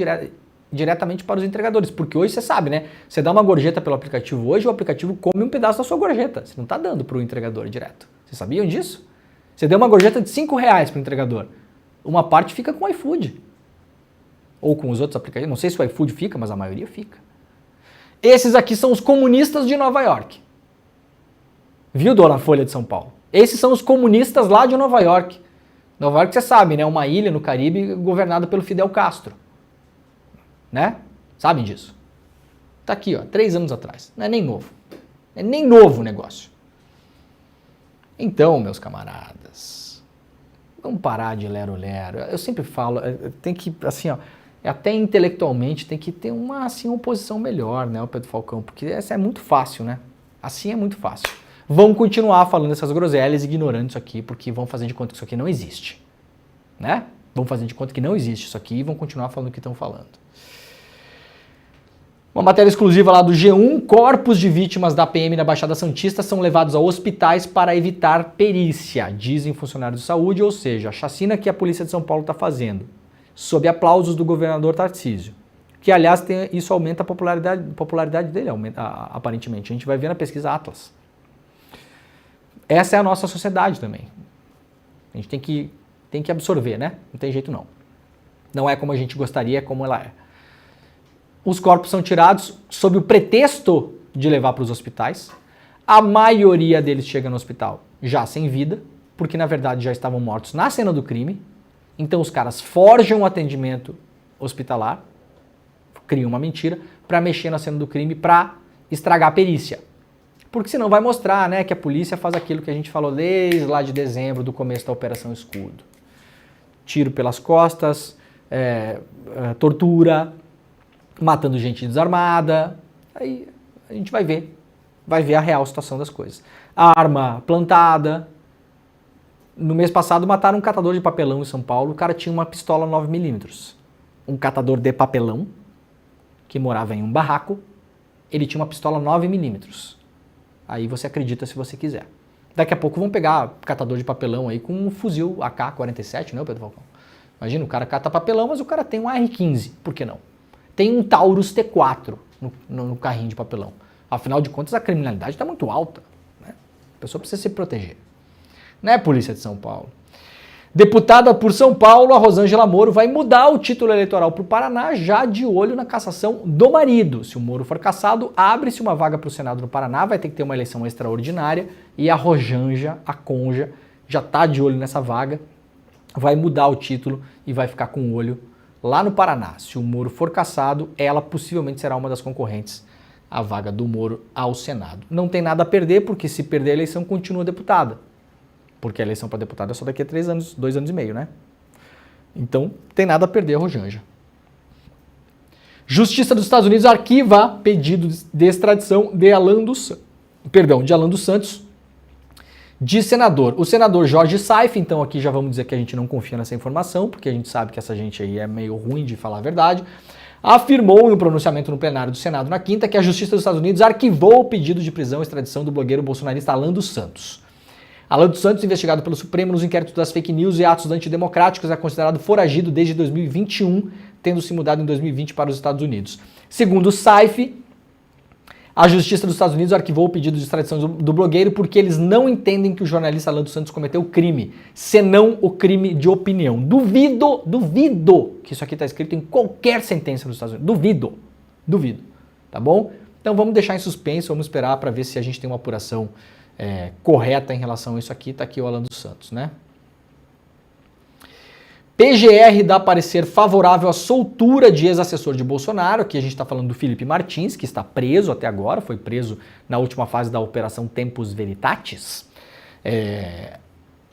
diretamente para os entregadores, porque hoje você sabe, né? Você dá uma gorjeta pelo aplicativo hoje, o aplicativo come um pedaço da sua gorjeta. Você não está dando para o entregador direto. Vocês sabiam disso? Você deu uma gorjeta de R$5 para o entregador. Uma parte fica com o iFood. ou com os outros aplicativos. Não sei se o iFood fica, mas a maioria fica. Esses aqui são os comunistas de Nova York. Viu, dona Folha de São Paulo? Esses são os comunistas lá de Nova York. Nova York, você sabe, né? Uma ilha no Caribe governada pelo Fidel Castro. Né? Sabem disso? Tá aqui, ó, 3 anos atrás. Não é nem novo. É nem novo o negócio. Então, meus camaradas, vamos parar de lero-lero. Eu sempre falo, tem que, assim, ó, até intelectualmente tem que ter uma, assim, uma posição melhor, né, o Pedro Falcão, porque essa é muito fácil, né? Assim é muito fácil. Vão continuar falando essas groselhas, ignorando isso aqui, porque vão fazer de conta que isso aqui não existe, né? Vão fazer de conta que não existe isso aqui e vão continuar falando o que estão falando. Uma matéria exclusiva lá do G1, corpos de vítimas da PM na Baixada Santista são levados a hospitais para evitar perícia, dizem funcionários de saúde, ou seja, a chacina que a Polícia de São Paulo está fazendo, sob aplausos do governador Tarcísio, que aliás isso aumenta a popularidade dele, aparentemente, a gente vai ver na pesquisa Atlas. Essa é a nossa sociedade também, a gente tem que absorver, né? Não tem jeito não. Não é como a gente gostaria, é como ela é. Os corpos são tirados sob o pretexto de levar para os hospitais. A maioria deles chega no hospital já sem vida, porque na verdade já estavam mortos na cena do crime. Então os caras forjam o atendimento hospitalar, criam uma mentira para mexer na cena do crime, para estragar a perícia. Porque senão vai mostrar, né, que a polícia faz aquilo que a gente falou desde lá de dezembro, do começo da Operação Escudo. Tiro pelas costas, tortura, matando gente desarmada, aí a gente vai ver a real situação das coisas. A arma plantada. No mês passado mataram um catador de papelão em São Paulo, o cara tinha uma pistola 9mm. Um catador de papelão, que morava em um barraco, ele tinha uma pistola 9mm. Aí você acredita se você quiser. Daqui a pouco vão pegar catador de papelão aí com um fuzil AK-47, né, Pedro Falcão? Imagina, o cara cata papelão, mas o cara tem um AR-15, por que não? Tem um Taurus T4 no carrinho de papelão. Afinal de contas, a criminalidade está muito alta, né? A pessoa precisa se proteger. Né, Polícia de São Paulo? Deputada por São Paulo, a Rosângela Moro vai mudar o título eleitoral para o Paraná, já de olho na cassação do marido. Se o Moro for cassado, abre-se uma vaga para o Senado no Paraná, vai ter que ter uma eleição extraordinária, e a Rojanja, a Conja, já está de olho nessa vaga, vai mudar o título e vai ficar com o olho lá no Paraná. Se o Moro for cassado, ela possivelmente será uma das concorrentes à vaga do Moro ao Senado. Não tem nada a perder, porque se perder a eleição, continua deputada. Porque a eleição para deputada é só daqui a 3 anos, 2 anos e meio, né? Então, tem nada a perder a Rojanja. Justiça dos Estados Unidos arquiva pedido de extradição de Alan dos Santos, de senador. O senador Jorge Saif, então aqui já vamos dizer que a gente não confia nessa informação, porque a gente sabe que essa gente aí é meio ruim de falar a verdade, afirmou em um pronunciamento no plenário do Senado na quinta que a Justiça dos Estados Unidos arquivou o pedido de prisão e extradição do blogueiro bolsonarista Alan dos Santos. Alan dos Santos, investigado pelo Supremo nos inquéritos das fake news e atos antidemocráticos, é considerado foragido desde 2021, tendo se mudado em 2020 para os Estados Unidos. Segundo o Saif, a Justiça dos Estados Unidos arquivou o pedido de extradição do blogueiro porque eles não entendem que o jornalista Alan dos Santos cometeu crime, senão o crime de opinião. Duvido que isso aqui está escrito em qualquer sentença dos Estados Unidos. Duvido, tá bom? Então vamos deixar em suspenso, vamos esperar para ver se a gente tem uma apuração correta em relação a isso aqui. Tá aqui o Alan dos Santos, né? PGR dá parecer favorável à soltura de ex-assessor de Bolsonaro. Aqui a gente está falando do Felipe Martins, que está preso até agora, foi preso na última fase da Operação Tempus Veritatis.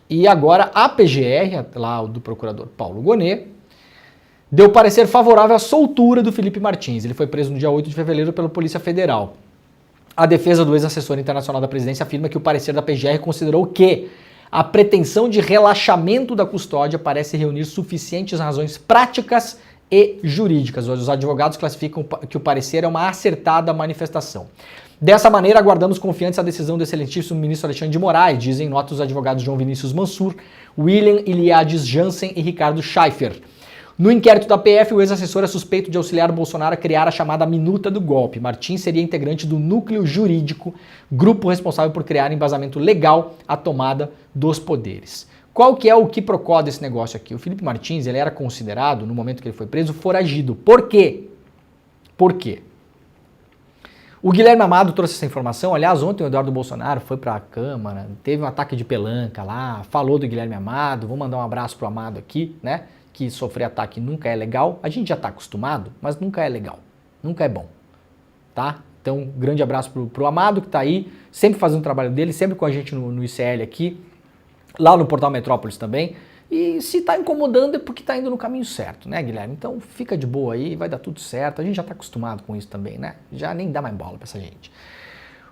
E agora a PGR, lá do procurador Paulo Gonet, deu parecer favorável à soltura do Felipe Martins. Ele foi preso no dia 8 de fevereiro pela Polícia Federal. A defesa do ex-assessor internacional da presidência afirma que o parecer da PGR considerou que a pretensão de relaxamento da custódia parece reunir suficientes razões práticas e jurídicas. Os advogados classificam que o parecer é uma acertada manifestação. Dessa maneira, aguardamos confiantes a decisão do excelentíssimo ministro Alexandre de Moraes, dizem notas os advogados João Vinícius Mansur, William Iliades Jansen e Ricardo Schaeffer. No inquérito da PF, o ex-assessor é suspeito de auxiliar Bolsonaro a criar a chamada minuta do golpe. Martins seria integrante do núcleo jurídico, grupo responsável por criar embasamento legal à tomada dos poderes. Qual que é o quiprocó desse negócio aqui? O Felipe Martins, ele era considerado, no momento que ele foi preso, foragido. Por quê? Por quê? O Guilherme Amado trouxe essa informação. Aliás, ontem o Eduardo Bolsonaro foi para a Câmara, teve um ataque de pelanca lá, falou do Guilherme Amado. Vou mandar um abraço pro Amado aqui, né? Que sofrer ataque nunca é legal. A gente já está acostumado, mas nunca é legal. Nunca é bom, tá? Então, grande abraço pro Amado, que está aí, sempre fazendo o trabalho dele, sempre com a gente no ICL aqui, lá no Portal Metrópolis também. E se está incomodando é porque está indo no caminho certo, né, Guilherme? Então fica de boa aí, vai dar tudo certo. A gente já está acostumado com isso também, né? Já nem dá mais bola para essa gente.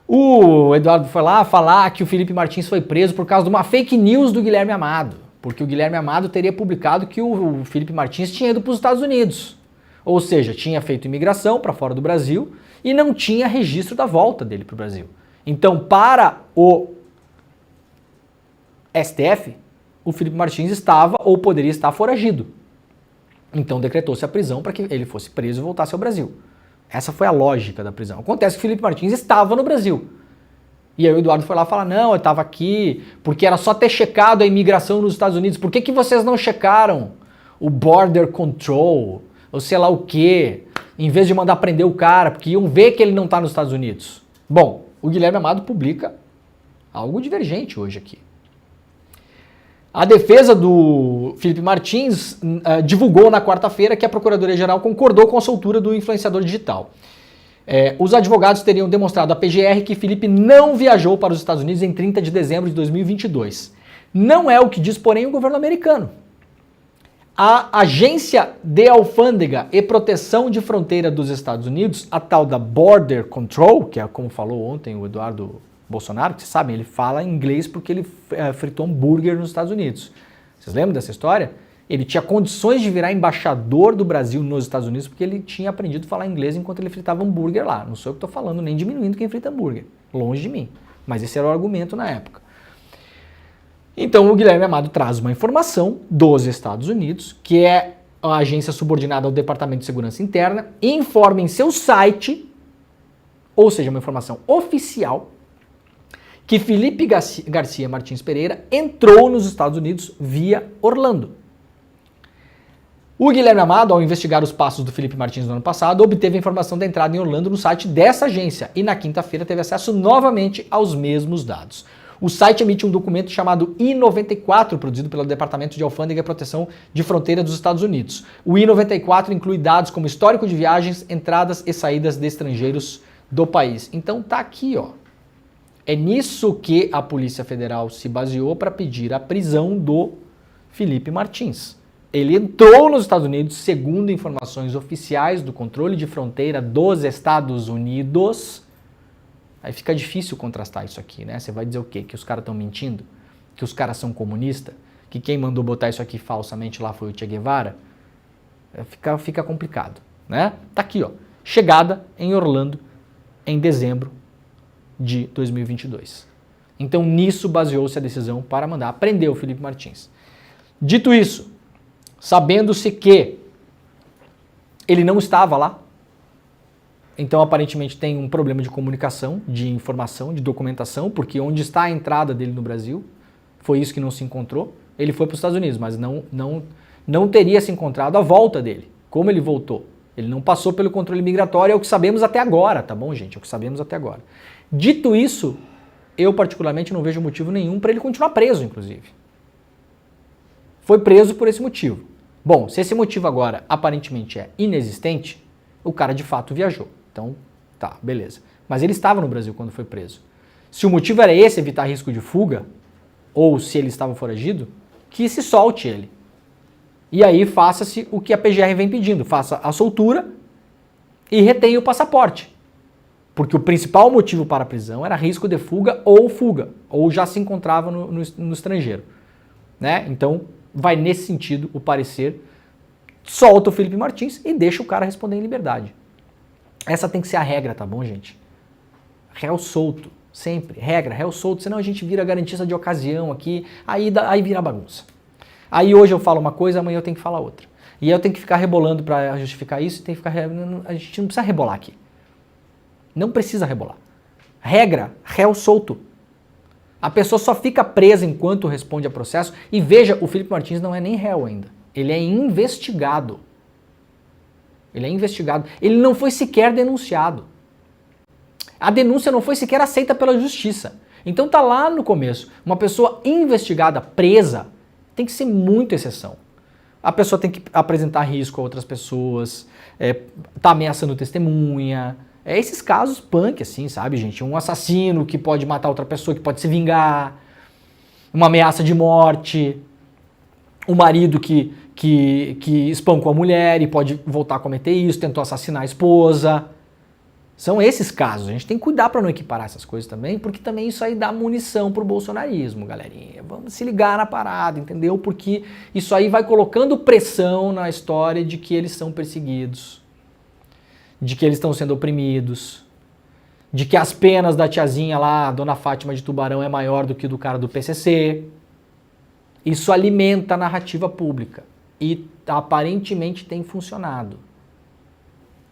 O Eduardo foi lá falar que o Felipe Martins foi preso por causa de uma fake news do Guilherme Amado. Porque o Guilherme Amado teria publicado que o Felipe Martins tinha ido para os Estados Unidos. Ou seja, tinha feito imigração para fora do Brasil e não tinha registro da volta dele para o Brasil. Então, para o STF, o Felipe Martins estava ou poderia estar foragido. Então decretou-se a prisão para que ele fosse preso e voltasse ao Brasil. Essa foi a lógica da prisão. Acontece que o Felipe Martins estava no Brasil. E aí o Eduardo foi lá falar, não, eu estava aqui porque era só ter checado a imigração nos Estados Unidos. Por que vocês não checaram o border control, ou sei lá o quê, em vez de mandar prender o cara, porque iam ver que ele não está nos Estados Unidos? Bom, o Guilherme Amado publica algo divergente hoje aqui. A defesa do Felipe Martins divulgou na quarta-feira que a Procuradoria-Geral concordou com a soltura do influenciador digital. Os advogados teriam demonstrado à PGR que Felipe não viajou para os Estados Unidos em 30 de dezembro de 2022. Não é o que diz, porém, o governo americano. A Agência de Alfândega e Proteção de Fronteira dos Estados Unidos, a tal da Border Control, que é como falou ontem o Eduardo Bolsonaro, que vocês sabem, ele fala inglês porque ele fritou hambúrguer nos Estados Unidos. Vocês lembram dessa história? Ele tinha condições de virar embaixador do Brasil nos Estados Unidos porque ele tinha aprendido a falar inglês enquanto ele fritava hambúrguer lá. Não sou eu que estou falando, nem diminuindo quem frita hambúrguer. Longe de mim. Mas esse era o argumento na época. Então o Guilherme Amado traz uma informação dos Estados Unidos, que é a agência subordinada ao Departamento de Segurança Interna, e informa em seu site, ou seja, uma informação oficial, que Felipe Garcia Martins Pereira entrou nos Estados Unidos via Orlando. O Guilherme Amado, ao investigar os passos do Felipe Martins no ano passado, obteve a informação da entrada em Orlando no site dessa agência e na quinta-feira teve acesso novamente aos mesmos dados. O site emite um documento chamado I-94, produzido pelo Departamento de Alfândega e Proteção de Fronteira dos Estados Unidos. O I-94 inclui dados como histórico de viagens, entradas e saídas de estrangeiros do país. Então tá aqui, ó. É nisso que a Polícia Federal se baseou para pedir a prisão do Felipe Martins. Ele entrou nos Estados Unidos, segundo informações oficiais do controle de fronteira dos Estados Unidos. Aí fica difícil contrastar isso aqui, né? Você vai dizer o quê? Que os caras estão mentindo? Que os caras são comunistas? Que quem mandou botar isso aqui falsamente lá foi o Che Guevara? Fica complicado, né? Tá aqui, ó. Chegada em Orlando em dezembro de 2022. Então nisso baseou-se a decisão para mandar prender o Felipe Martins. Dito isso, sabendo-se que ele não estava lá, então aparentemente tem um problema de comunicação, de informação, de documentação, porque onde está a entrada dele no Brasil, foi isso que não se encontrou. Ele foi para os Estados Unidos, mas não teria se encontrado a volta dele. Como ele voltou? Ele não passou pelo controle migratório, é o que sabemos até agora, tá bom, gente? É o que sabemos até agora. Dito isso, eu particularmente não vejo motivo nenhum para ele continuar preso, inclusive. Foi preso por esse motivo. Bom, se esse motivo agora aparentemente é inexistente, o cara de fato viajou. Então, tá, beleza. Mas ele estava no Brasil quando foi preso. Se o motivo era esse, evitar risco de fuga, ou se ele estava foragido, que se solte ele. E aí faça-se o que a PGR vem pedindo, faça a soltura e retenha o passaporte. Porque o principal motivo para a prisão era risco de fuga, ou já se encontrava no estrangeiro. Né? Então, vai nesse sentido o parecer, solta o Felipe Martins e deixa o cara responder em liberdade. Essa tem que ser a regra, tá bom, gente? Réu solto, sempre, regra, réu solto, senão a gente vira garantista de ocasião aqui, aí vira bagunça. Aí hoje eu falo uma coisa, amanhã eu tenho que falar outra. E aí eu tenho que ficar rebolando para justificar isso, a gente não precisa rebolar aqui. Não precisa rebolar. Regra, réu solto. A pessoa só fica presa enquanto responde a processo. E veja, o Felipe Martins não é nem réu ainda. Ele é investigado. Ele é investigado. Ele não foi sequer denunciado. A denúncia não foi sequer aceita pela justiça. Então tá lá no começo. Uma pessoa investigada, presa, tem que ser muito exceção. A pessoa tem que apresentar risco a outras pessoas, tá ameaçando testemunha. É esses casos punk, assim, sabe, gente? Um assassino que pode matar outra pessoa, que pode se vingar, uma ameaça de morte, um marido que espancou a mulher e pode voltar a cometer isso, tentou assassinar a esposa. São esses casos. A gente tem que cuidar para não equiparar essas coisas também, porque também isso aí dá munição pro bolsonarismo, galerinha. Vamos se ligar na parada, entendeu? Porque isso aí vai colocando pressão na história de que eles são perseguidos, de que eles estão sendo oprimidos, de que as penas da tiazinha lá, a dona Fátima de Tubarão, é maior do que do cara do PCC. Isso alimenta a narrativa pública e aparentemente tem funcionado.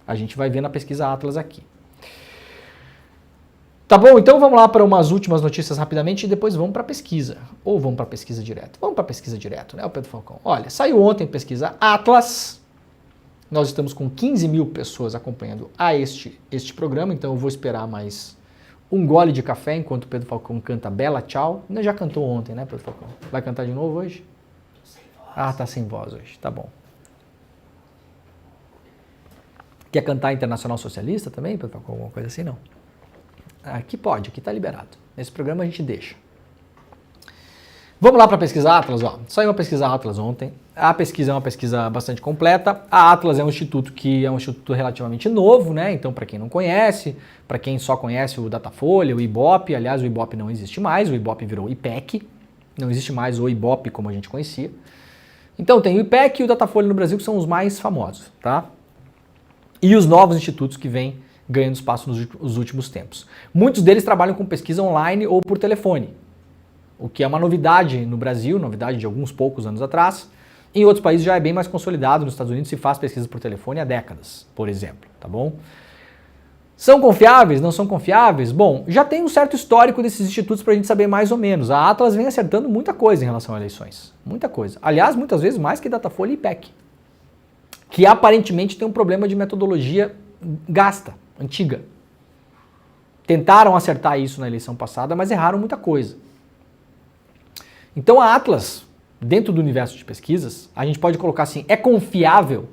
A gente vai ver na pesquisa Atlas aqui. Tá bom, então vamos lá para umas últimas notícias rapidamente e depois vamos para a pesquisa. Ou vamos para a pesquisa direto? Vamos para a pesquisa direto, né, o Pedro Falcão? Olha, saiu ontem a pesquisa Atlas. Nós estamos com 15 mil pessoas acompanhando este programa, então eu vou esperar mais um gole de café enquanto o Pedro Falcão canta Bela Tchau. Ainda já cantou ontem, né, Pedro Falcão? Vai cantar de novo hoje? Sem voz. Ah, tá sem voz hoje, tá bom. Quer cantar Internacional Socialista também, Pedro Falcão? Alguma coisa assim, não? Aqui pode, aqui tá liberado. Nesse programa a gente deixa. Vamos lá para a pesquisa Atlas, ó. Saiu uma pesquisa Atlas ontem. A pesquisa é uma pesquisa bastante completa. A Atlas é um instituto que é um instituto relativamente novo, né? Então, para quem não conhece, para quem só conhece o Datafolha, o Ibope, aliás, o Ibope não existe mais, o Ibope virou IPEC, não existe mais o Ibope como a gente conhecia. Então, tem o IPEC e o Datafolha no Brasil, que são os mais famosos, tá? E os novos institutos que vêm ganhando espaço nos últimos tempos. Muitos deles trabalham com pesquisa online ou por telefone, o que é uma novidade no Brasil, novidade de alguns poucos anos atrás. Em outros países já é bem mais consolidado. Nos Estados Unidos se faz pesquisa por telefone há décadas, por exemplo, tá bom? São confiáveis? Não são confiáveis? Bom, já tem um certo histórico desses institutos para a gente saber mais ou menos. A Atlas vem acertando muita coisa em relação a eleições, muita coisa. Aliás, muitas vezes mais que Datafolha e IPEC, que aparentemente tem um problema de metodologia gasta, antiga. Tentaram acertar isso na eleição passada, mas erraram muita coisa. Então a Atlas, dentro do universo de pesquisas, a gente pode colocar assim, é confiável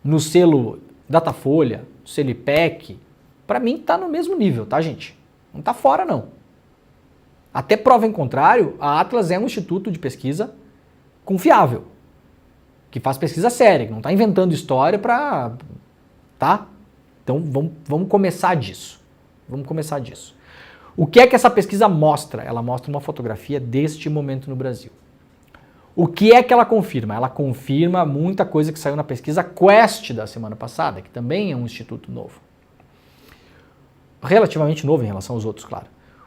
no selo Datafolha, no selo IPEC? Para mim está no mesmo nível, tá, gente? Não está fora, não. Até prova em contrário, a Atlas é um instituto de pesquisa confiável, que faz pesquisa séria, que não está inventando história para... tá? Então vamos começar disso. Vamos começar disso. O que é que essa pesquisa mostra? Ela mostra uma fotografia deste momento no Brasil. O que é que ela confirma? Ela confirma muita coisa que saiu na pesquisa Quest da semana passada, que também é um instituto novo. Relativamente novo em relação aos outros, claro.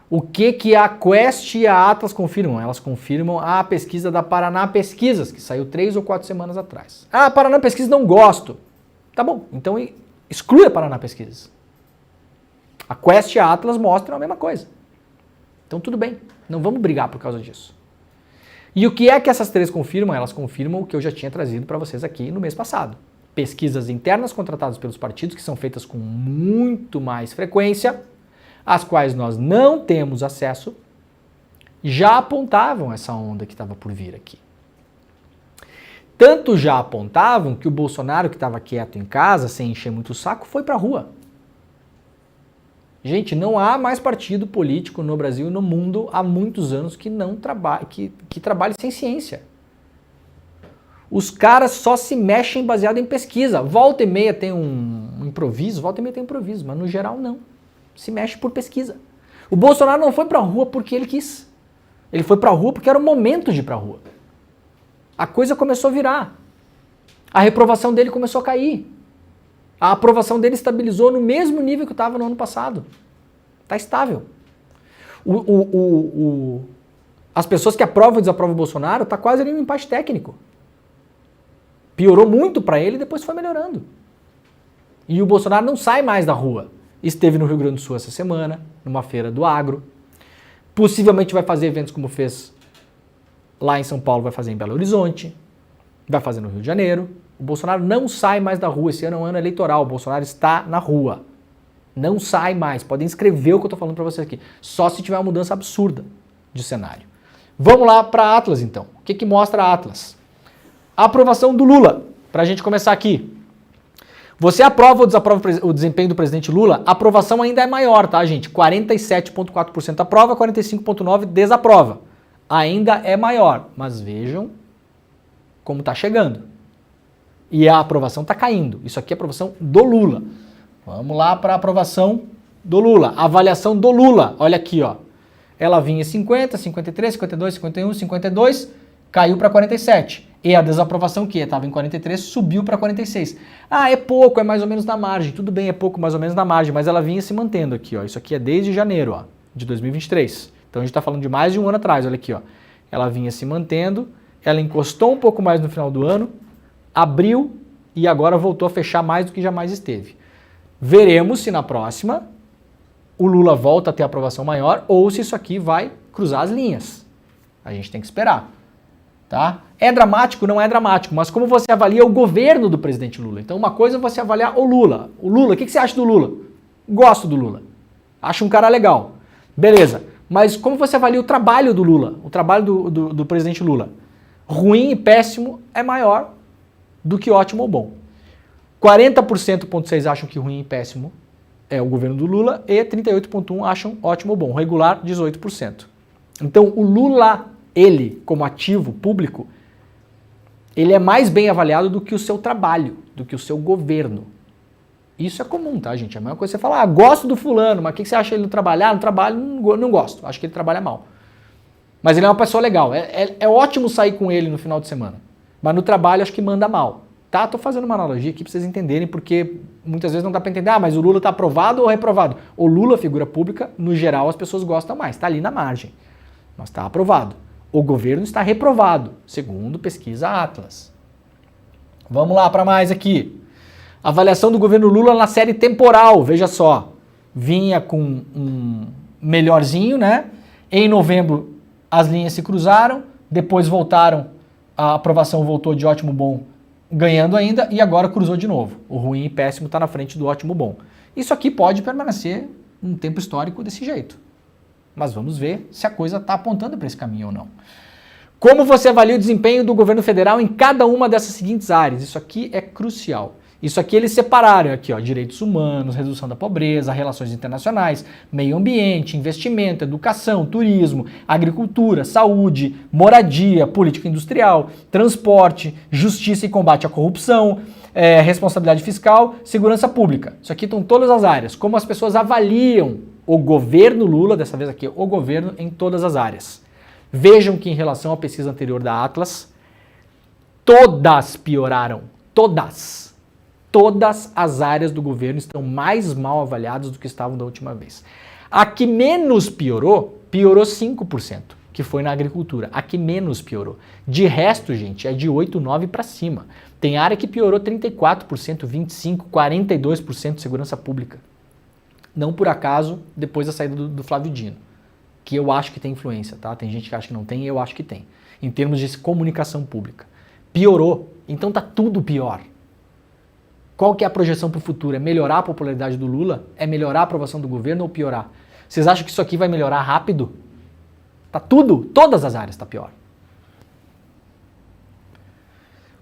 O que a Quest e a Atlas confirmam? Elas confirmam a pesquisa da Paraná Pesquisas, que saiu 3 ou 4 semanas atrás. Ah, Paraná Pesquisas não gosto. Tá bom, então exclui a Paraná Pesquisas. A Quest e a Atlas mostram a mesma coisa. Então tudo bem, não vamos brigar por causa disso. E o que é que essas três confirmam? Elas confirmam o que eu já tinha trazido para vocês aqui no mês passado. Pesquisas internas contratadas pelos partidos, que são feitas com muito mais frequência, às quais nós não temos acesso, já apontavam essa onda que estava por vir aqui. Tanto já apontavam que o Bolsonaro, que estava quieto em casa, sem encher muito o saco, foi para a rua. Gente, não há mais partido político no Brasil e no mundo há muitos anos que não que trabalhe sem ciência. Os caras só se mexem baseado em pesquisa. Volta e meia tem um improviso, mas no geral não. Se mexe por pesquisa. O Bolsonaro não foi pra rua porque ele quis. Ele foi pra rua porque era o momento de ir pra rua. A coisa começou a virar. A reprovação dele começou a cair. A aprovação dele estabilizou no mesmo nível que estava no ano passado. Está estável. As pessoas que aprovam e desaprovam o Bolsonaro está quase ali no empate técnico. Piorou muito para ele e depois foi melhorando. E o Bolsonaro não sai mais da rua. Esteve no Rio Grande do Sul essa semana, numa feira do agro. Possivelmente vai fazer eventos como fez lá em São Paulo, vai fazer em Belo Horizonte, vai fazer no Rio de Janeiro. O Bolsonaro não sai mais da rua. Esse ano é um ano eleitoral. O Bolsonaro está na rua. Não sai mais. Podem escrever o que eu estou falando para vocês aqui. Só se tiver uma mudança absurda de cenário. Vamos lá para a Atlas, então. O que mostra a Atlas? A aprovação do Lula. Para a gente começar aqui. Você aprova ou desaprova o desempenho do presidente Lula? A aprovação ainda é maior, tá, gente? 47,4% aprova, 45,9% desaprova. Ainda é maior. Mas vejam como está chegando. E a aprovação está caindo. Isso aqui é a aprovação do Lula. Vamos lá para a aprovação do Lula. A avaliação do Lula. Olha aqui, ó. Ela vinha 50, 53, 52, 51, 52, caiu para 47. E a desaprovação, que estava em 43, subiu para 46. Ah, é pouco, é mais ou menos na margem. Tudo bem, é pouco, mais ou menos na margem, mas ela vinha se mantendo aqui, ó. Isso aqui é desde janeiro, ó, de 2023. Então a gente está falando de mais de um ano atrás, olha aqui, ó. Ela vinha se mantendo, ela encostou um pouco mais no final do ano, abriu e agora voltou a fechar mais do que jamais esteve. Veremos se na próxima o Lula volta a ter aprovação maior ou se isso aqui vai cruzar as linhas. A gente tem que esperar. Tá? É dramático? Não é dramático, mas como você avalia o governo do presidente Lula? Então uma coisa é você avaliar o Lula. O Lula, o que você acha do Lula? Gosto do Lula. Acho um cara legal. Beleza. Mas como você avalia o trabalho do Lula? O trabalho do presidente Lula? Ruim e péssimo é maior do que ótimo ou bom. 40,6% acham que ruim e péssimo é o governo do Lula e 38,1% acham ótimo ou bom. Regular, 18%. Então o Lula, ele, como ativo público, ele é mais bem avaliado do que o seu trabalho, do que o seu governo. Isso é comum, tá, gente? É a mesma coisa que você falar, gosto do fulano, mas o que você acha ele no trabalho? No trabalho não gosto, acho que ele trabalha mal. Mas ele é uma pessoa legal, é ótimo sair com ele no final de semana. Mas no trabalho acho que manda mal. Tá? Tô fazendo uma analogia aqui para vocês entenderem, porque muitas vezes não dá para entender, mas o Lula tá aprovado ou reprovado? O Lula, figura pública, no geral as pessoas gostam mais, tá ali na margem, mas tá aprovado. O governo está reprovado, segundo pesquisa Atlas. Vamos lá para mais aqui. Avaliação do governo Lula na série temporal, veja só. Vinha com um melhorzinho, né? Em novembro as linhas se cruzaram, depois voltaram, a aprovação voltou de ótimo bom, ganhando ainda, e agora cruzou de novo. O ruim e péssimo está na frente do ótimo bom. Isso aqui pode permanecer um tempo histórico desse jeito. Mas vamos ver se a coisa está apontando para esse caminho ou não. Como você avalia o desempenho do governo federal em cada uma dessas seguintes áreas? Isso aqui é crucial. Isso aqui eles separaram aqui, ó, direitos humanos, redução da pobreza, relações internacionais, meio ambiente, investimento, educação, turismo, agricultura, saúde, moradia, política industrial, transporte, justiça e combate à corrupção, responsabilidade fiscal, segurança pública. Isso aqui estão todas as áreas. Como as pessoas avaliam o governo Lula, dessa vez aqui, o governo em todas as áreas. Vejam que em relação à pesquisa anterior da Atlas, todas pioraram. Todas. Todas as áreas do governo estão mais mal avaliadas do que estavam da última vez. A que menos piorou, piorou 5%, que foi na agricultura. A que menos piorou. De resto, gente, é de 8, 9 para cima. Tem área que piorou 34%, 25%, 42% de segurança pública. Não por acaso, depois da saída do Flávio Dino, que eu acho que tem influência, tá? Tem gente que acha que não tem, eu acho que tem. Em termos de comunicação pública. Piorou, então tá tudo pior. Qual que é a projeção para o futuro? É melhorar a popularidade do Lula? É melhorar a aprovação do governo ou piorar? Vocês acham que isso aqui vai melhorar rápido? Tá tudo, todas as áreas tá pior.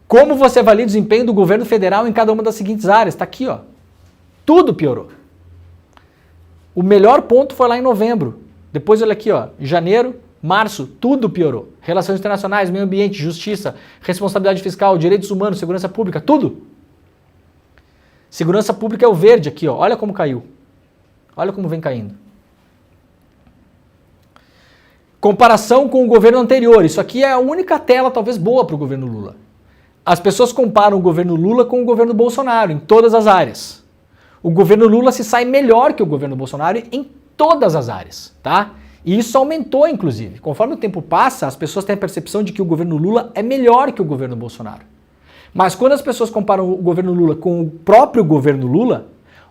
Como você avalia o desempenho do governo federal em cada uma das seguintes áreas? Tá aqui, ó. Tudo piorou. O melhor ponto foi lá em novembro. Depois, olha aqui, ó, janeiro, março, tudo piorou. Relações internacionais, meio ambiente, justiça, responsabilidade fiscal, direitos humanos, segurança pública, tudo. Segurança pública é o verde aqui, ó. Olha como caiu. Olha como vem caindo. Comparação com o governo anterior. Isso aqui é a única tela talvez boa para o governo Lula. As pessoas comparam o governo Lula com o governo Bolsonaro em todas as áreas. O governo Lula se sai melhor que o governo Bolsonaro em todas as áreas, tá? E isso aumentou, inclusive. Conforme o tempo passa, as pessoas têm a percepção de que o governo Lula é melhor que o governo Bolsonaro. Mas quando as pessoas comparam o governo Lula com o próprio governo Lula,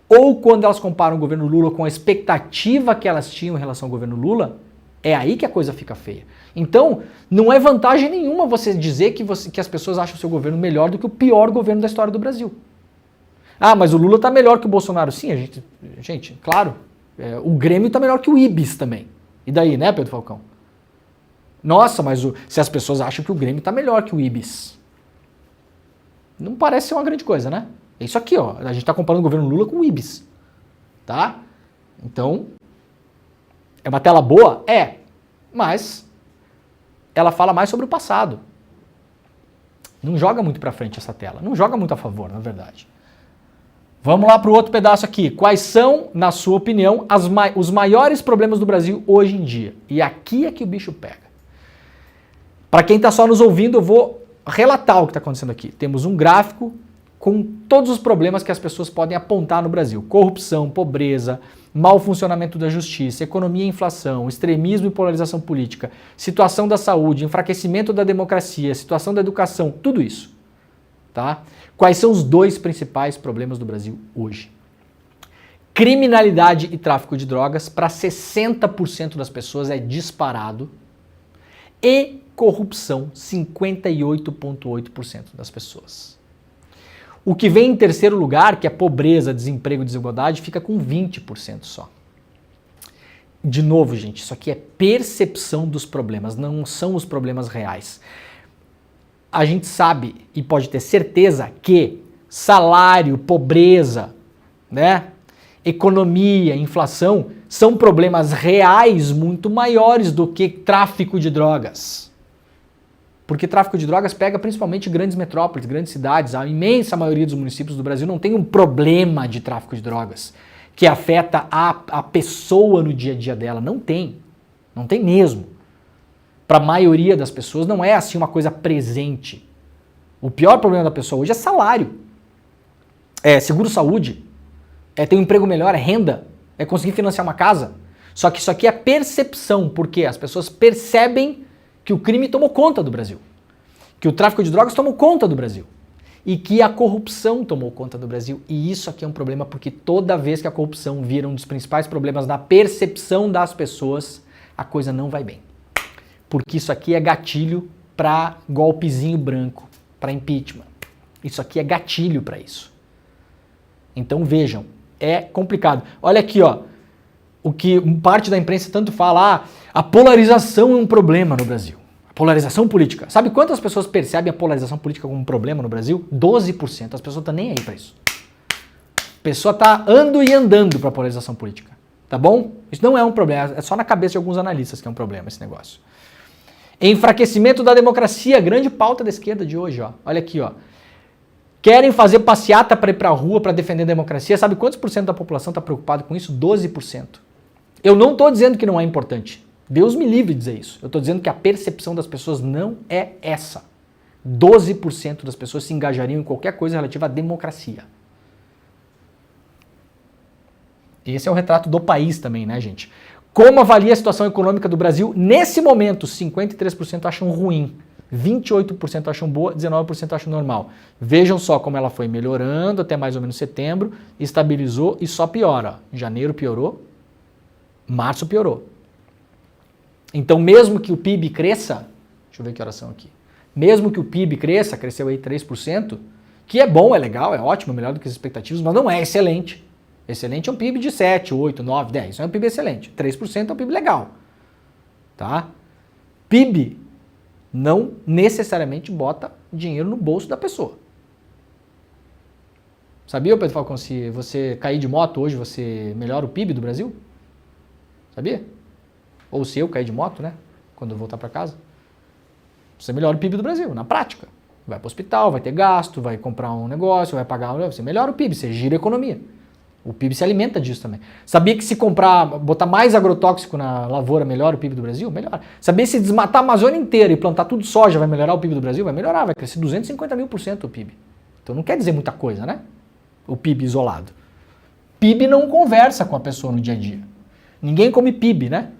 ou quando elas comparam o governo Lula com a expectativa que elas tinham em relação ao governo Lula, É aí que a coisa fica feia. Então, não é vantagem nenhuma você dizer que as pessoas acham o seu governo melhor do que o pior governo da história do Brasil. Ah, mas o Lula tá melhor que o Bolsonaro. Sim, gente, claro. O Grêmio tá melhor que o Ibis também. E daí, né, Pedro Falcão? Nossa, mas se as pessoas acham que o Grêmio tá melhor que o Ibis. Não parece ser uma grande coisa, né? É isso aqui, ó. A gente tá comparando o governo Lula com o Ibis. Tá? Então, é uma tela boa? É. Mas ela fala mais sobre o passado. Não joga muito pra frente essa tela. Não joga muito a favor, na verdade. Vamos lá para o outro pedaço aqui. Quais são, na sua opinião, os maiores problemas do Brasil hoje em dia? E aqui é que o bicho pega. Para quem está só nos ouvindo, eu vou relatar o que está acontecendo aqui. Temos um gráfico com todos os problemas que as pessoas podem apontar no Brasil. Corrupção, pobreza, mau funcionamento da justiça, economia e inflação, extremismo e polarização política, situação da saúde, enfraquecimento da democracia, situação da educação, tudo isso. Tá? Quais são os 2 principais problemas do Brasil hoje? Criminalidade e tráfico de drogas para 60% das pessoas é disparado. E corrupção, 58,8% das pessoas. O que vem em terceiro lugar, que é pobreza, desemprego e desigualdade, fica com 20% só. De novo, gente, isso aqui é percepção dos problemas, não são os problemas reais. A gente sabe e pode ter certeza que salário, pobreza, né, economia, inflação são problemas reais muito maiores do que tráfico de drogas. Porque tráfico de drogas pega principalmente grandes metrópoles, grandes cidades. A imensa maioria dos municípios do Brasil não tem um problema de tráfico de drogas que afeta a pessoa no dia a dia dela. Não tem. Não tem mesmo. Para a maioria das pessoas não é assim uma coisa presente. O pior problema da pessoa hoje é salário, é seguro-saúde, é ter um emprego melhor, é renda, é conseguir financiar uma casa. Só que isso aqui é percepção, porque as pessoas percebem que o crime tomou conta do Brasil, que o tráfico de drogas tomou conta do Brasil e que a corrupção tomou conta do Brasil. E isso aqui é um problema porque toda vez que a corrupção vira um dos principais problemas na percepção das pessoas, a coisa não vai bem. Porque isso aqui é gatilho para golpezinho branco, para impeachment. Isso aqui é gatilho para isso. Então vejam, é complicado. Olha aqui, ó, o que parte da imprensa tanto fala, a polarização é um problema no Brasil. A polarização política. Sabe quantas pessoas percebem a polarização política como um problema no Brasil? 12%. As pessoas estão nem aí para isso. A pessoa está andando para a polarização política. Tá bom? Isso não é um problema, é só na cabeça de alguns analistas que é um problema esse negócio. Enfraquecimento da democracia, grande pauta da esquerda de hoje, ó. Olha aqui, ó. Querem fazer passeata para ir para a rua para defender a democracia. Sabe quantos por cento da população está preocupado com isso? 12%. Eu não estou dizendo que não é importante. Deus me livre de dizer isso. Eu estou dizendo que a percepção das pessoas não é essa. 12% das pessoas se engajariam em qualquer coisa relativa à democracia. Esse é o retrato do país também, né, gente? Como avalia a situação econômica do Brasil? Nesse momento, 53% acham ruim, 28% acham boa, 19% acham normal. Vejam só como ela foi melhorando até mais ou menos setembro, estabilizou e só piora. Em janeiro piorou, março piorou. Então, mesmo que o PIB cresça, deixa eu ver que horas são aqui, mesmo que o PIB cresça, cresceu aí 3%, que é bom, é legal, é ótimo, melhor do que as expectativas, mas não é excelente. Excelente é um PIB de 7, 8, 9, 10. Isso é um PIB excelente. 3% é um PIB legal. Tá? PIB não necessariamente bota dinheiro no bolso da pessoa. Sabia, Pedro Falcão, se você cair de moto hoje, você melhora o PIB do Brasil? Sabia? Ou se eu cair de moto, né? Quando eu voltar para casa. Você melhora o PIB do Brasil, na prática. Vai para o hospital, vai ter gasto, vai comprar um negócio, vai pagar... Você melhora o PIB, você gira a economia. O PIB se alimenta disso também. Sabia que se botar mais agrotóxico na lavoura, melhora o PIB do Brasil? Melhora. Sabia que se desmatar a Amazônia inteira e plantar tudo soja, vai melhorar o PIB do Brasil? Vai melhorar, vai crescer 250.000% o PIB. Então não quer dizer muita coisa, né? O PIB isolado. PIB não conversa com a pessoa no dia a dia. Ninguém come PIB, né?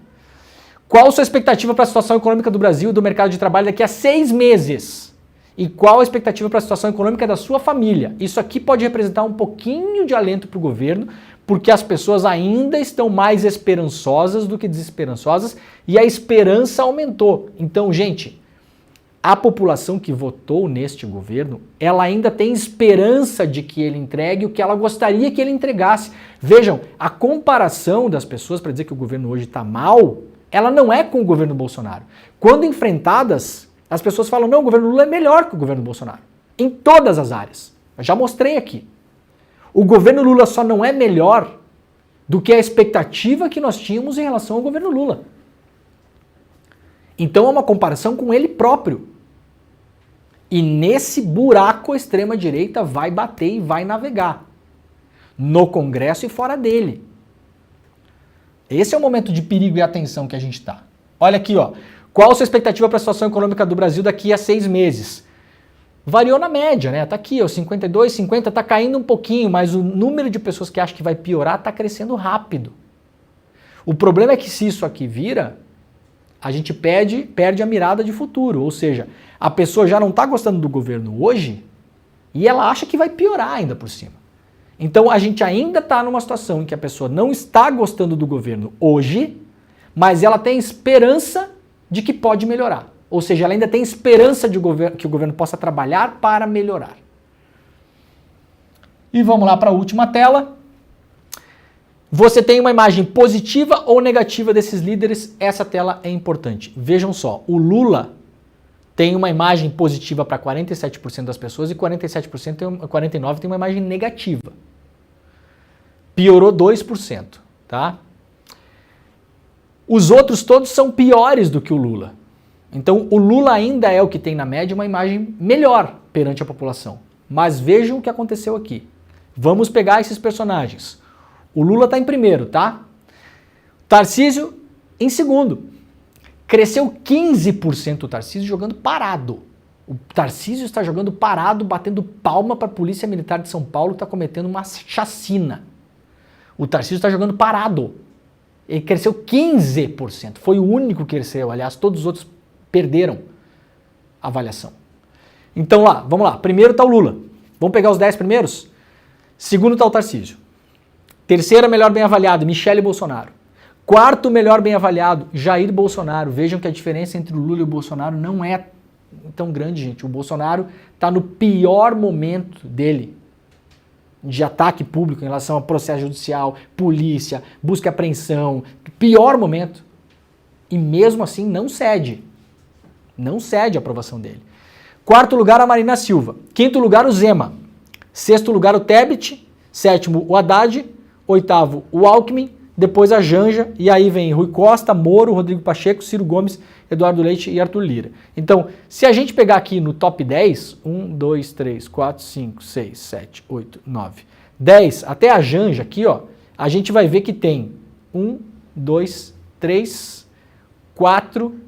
Qual a sua expectativa para a situação econômica do Brasil e do mercado de trabalho daqui a 6 meses? E qual a expectativa para a situação econômica da sua família? Isso aqui pode representar um pouquinho de alento para o governo, porque as pessoas ainda estão mais esperançosas do que desesperançosas e a esperança aumentou. Então, gente, a população que votou neste governo, ela ainda tem esperança de que ele entregue o que ela gostaria que ele entregasse. Vejam, a comparação das pessoas para dizer que o governo hoje está mal, ela não é com o governo Bolsonaro. Quando enfrentadas, as pessoas falam, não, o governo Lula é melhor que o governo Bolsonaro. Em todas as áreas. Eu já mostrei aqui. O governo Lula só não é melhor do que a expectativa que nós tínhamos em relação ao governo Lula. Então é uma comparação com ele próprio. E nesse buraco a extrema-direita vai bater e vai navegar. No Congresso e fora dele. Esse é o momento de perigo e atenção que a gente está. Olha aqui, ó. Qual a sua expectativa para a situação econômica do Brasil daqui a 6 meses? Variou na média, né? Tá aqui, ó, 52, 50, tá caindo um pouquinho, mas o número de pessoas que acham que vai piorar tá crescendo rápido. O problema é que se isso aqui vira, a gente perde a mirada de futuro, ou seja, a pessoa já não tá gostando do governo hoje e ela acha que vai piorar ainda por cima. Então a gente ainda tá numa situação em que a pessoa não está gostando do governo hoje, mas ela tem esperança de que pode melhorar. Ou seja, ela ainda tem esperança de que o governo possa trabalhar para melhorar. E vamos lá para a última tela. Você tem uma imagem positiva ou negativa desses líderes? Essa tela é importante. Vejam só, o Lula tem uma imagem positiva para 47% das pessoas e 49% tem uma imagem negativa. Piorou 2%, tá? Os outros todos são piores do que o Lula. Então, o Lula ainda é o que tem na média uma imagem melhor perante a população. Mas vejam o que aconteceu aqui. Vamos pegar esses personagens. O Lula está em primeiro, tá? Tarcísio em segundo. Cresceu 15% o Tarcísio jogando parado. O Tarcísio está jogando parado, batendo palma para a Polícia Militar de São Paulo que está cometendo uma chacina. O Tarcísio está jogando parado. Ele cresceu 15%. Foi o único que cresceu. Aliás, todos os outros perderam a avaliação. Então vamos lá. Primeiro está o Lula. Vamos pegar os 10 primeiros? Segundo está o Tarcísio. Terceiro melhor bem avaliado, Michele Bolsonaro. Quarto melhor bem avaliado, Jair Bolsonaro. Vejam que a diferença entre o Lula e o Bolsonaro não é tão grande, gente. O Bolsonaro está no pior momento dele de ataque público em relação ao processo judicial, polícia, busca e apreensão. Pior momento. E mesmo assim não cede. Não cede a aprovação dele. Quarto lugar, a Marina Silva. Quinto lugar, o Zema. Sexto lugar, o Tebet. Sétimo, o Haddad. Oitavo, o Alckmin. Depois a Janja. E aí vem Rui Costa, Moro, Rodrigo Pacheco, Ciro Gomes, Eduardo Leite e Arthur Lira. Então, se a gente pegar aqui no top 10, 1, 2, 3, 4, 5, 6, 7, 8, 9, 10, até a Janja aqui, ó, a gente vai ver que tem 1, 2, 3, 4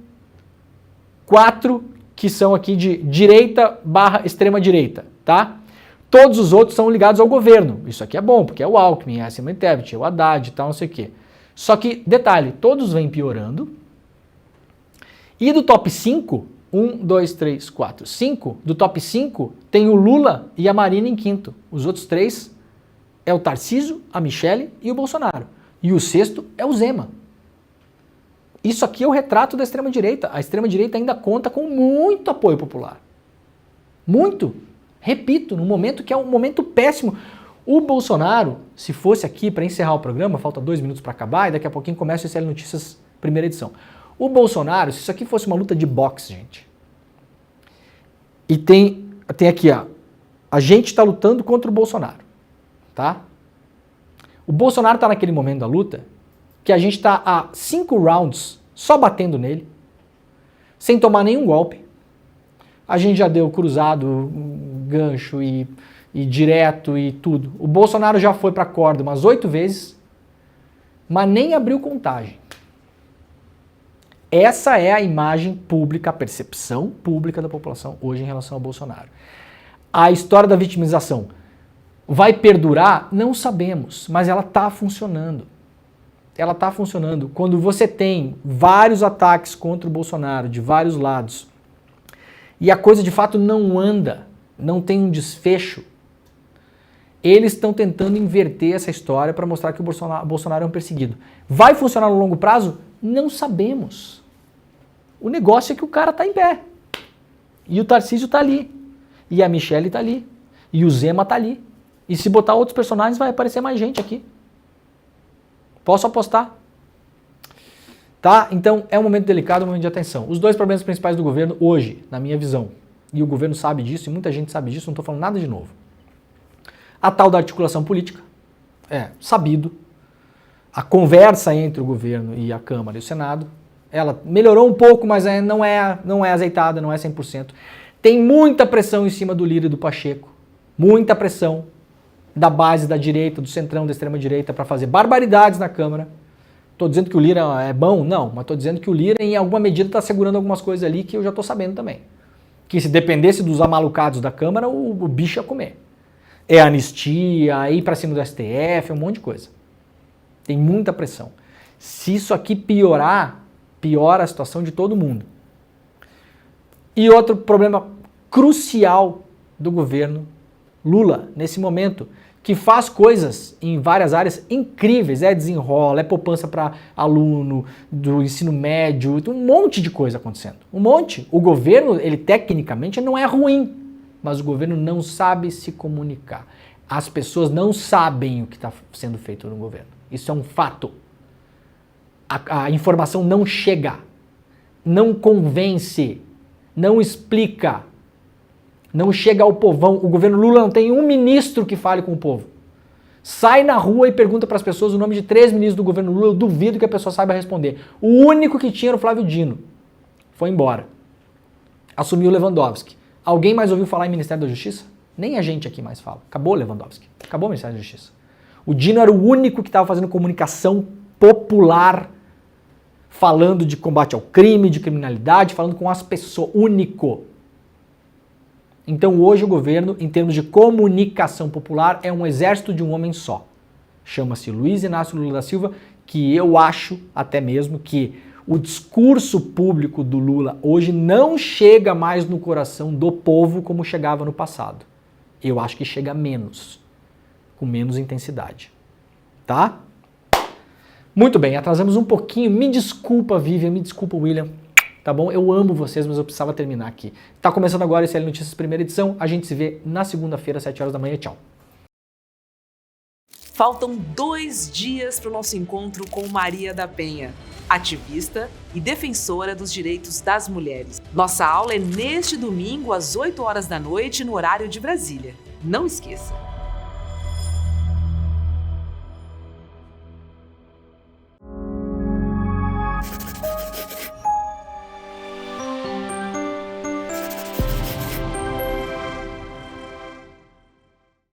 que são aqui de direita / extrema direita, tá? Todos os outros são ligados ao governo. Isso aqui é bom, porque é o Alckmin, é a Simone Tebet, é o Haddad e tal, não sei o quê. Só que, detalhe, todos vêm piorando. E do top 5, 1, 2, 3, 4, 5, do top 5 tem o Lula e a Marina em quinto. Os outros 3 é o Tarcísio, a Michele e o Bolsonaro. E o sexto é o Zema. Isso aqui é o retrato da extrema-direita. A extrema-direita ainda conta com muito apoio popular. Muito. Repito, num momento que é um momento péssimo. O Bolsonaro, se fosse aqui para encerrar o programa, falta 2 minutos para acabar e daqui a pouquinho começa o SL Notícias, primeira edição. O Bolsonaro, se isso aqui fosse uma luta de boxe, gente, e tem aqui, ó, a gente está lutando contra o Bolsonaro, tá? O Bolsonaro está naquele momento da luta que a gente está há 5 rounds só batendo nele, sem tomar nenhum golpe. A gente já deu cruzado, gancho e direto e tudo. O Bolsonaro já foi para a corda umas 8 vezes, mas nem abriu contagem. Essa é a imagem pública, a percepção pública da população hoje em relação ao Bolsonaro. A história da vitimização vai perdurar? Não sabemos, mas ela está funcionando. Ela está funcionando. Quando você tem vários ataques contra o Bolsonaro, de vários lados, e a coisa de fato não anda, não tem um desfecho, Eles estão tentando inverter essa história para mostrar que o Bolsonaro é um perseguido. Vai funcionar no longo prazo? Não sabemos. O negócio é que o cara está em pé. E o Tarcísio está ali. E a Michelle está ali. E o Zema está ali. E se botar outros personagens vai aparecer mais gente aqui. Posso apostar. Tá? Então é um momento delicado, um momento de atenção. Os dois problemas principais do governo hoje, na minha visão, e o governo sabe disso, e muita gente sabe disso, não estou falando nada de novo. A tal da articulação política, sabido. A conversa entre o governo e a Câmara e o Senado, ela melhorou um pouco, mas não é azeitada, não é 100%. Tem muita pressão em cima do Lira e do Pacheco, muita pressão da base da direita, do centrão, da extrema-direita, para fazer barbaridades na Câmara. Estou dizendo que o Lira é bom? Não, mas estou dizendo que o Lira, em alguma medida, está segurando algumas coisas ali que eu já estou sabendo também. Que se dependesse dos amalucados da Câmara, o bicho ia comer. É anistia, é ir para cima do STF, é um monte de coisa. Tem muita pressão. Se isso aqui piorar, piora a situação de todo mundo. E outro problema crucial do governo Lula, nesse momento, que faz coisas em várias áreas incríveis, desenrola, poupança para aluno do ensino médio, um monte de coisa acontecendo. Um monte. O governo, ele tecnicamente não é ruim, mas o governo não sabe se comunicar. As pessoas não sabem o que está sendo feito no governo. Isso é um fato. A informação não chega, não convence, não explica. Não chega ao povão. O governo Lula não tem um ministro que fale com o povo. Sai na rua e pergunta para as pessoas o nome de 3 ministros do governo Lula, eu duvido que a pessoa saiba responder. O único que tinha era o Flávio Dino. Foi embora. Assumiu o Lewandowski. Alguém mais ouviu falar em Ministério da Justiça? Nem a gente aqui mais fala. Acabou o Lewandowski. Acabou o Ministério da Justiça. O Dino era o único que estava fazendo comunicação popular, falando de combate ao crime, de criminalidade, falando com as pessoas. Único. Então hoje o governo, em termos de comunicação popular, é um exército de um homem só. Chama-se Luiz Inácio Lula da Silva, que eu acho até mesmo que o discurso público do Lula hoje não chega mais no coração do povo como chegava no passado. Eu acho que chega menos, com menos intensidade. Tá? Muito bem, atrasamos um pouquinho. Me desculpa, Vivian, me desculpa, William. Tá bom? Eu amo vocês, mas eu precisava terminar aqui. Tá começando agora esse Notícias primeira edição. A gente se vê na segunda-feira, às 7 horas da manhã. Tchau. Faltam 2 dias para o nosso encontro com Maria da Penha, ativista e defensora dos direitos das mulheres. Nossa aula é neste domingo, às 8 horas da noite, no horário de Brasília. Não esqueça!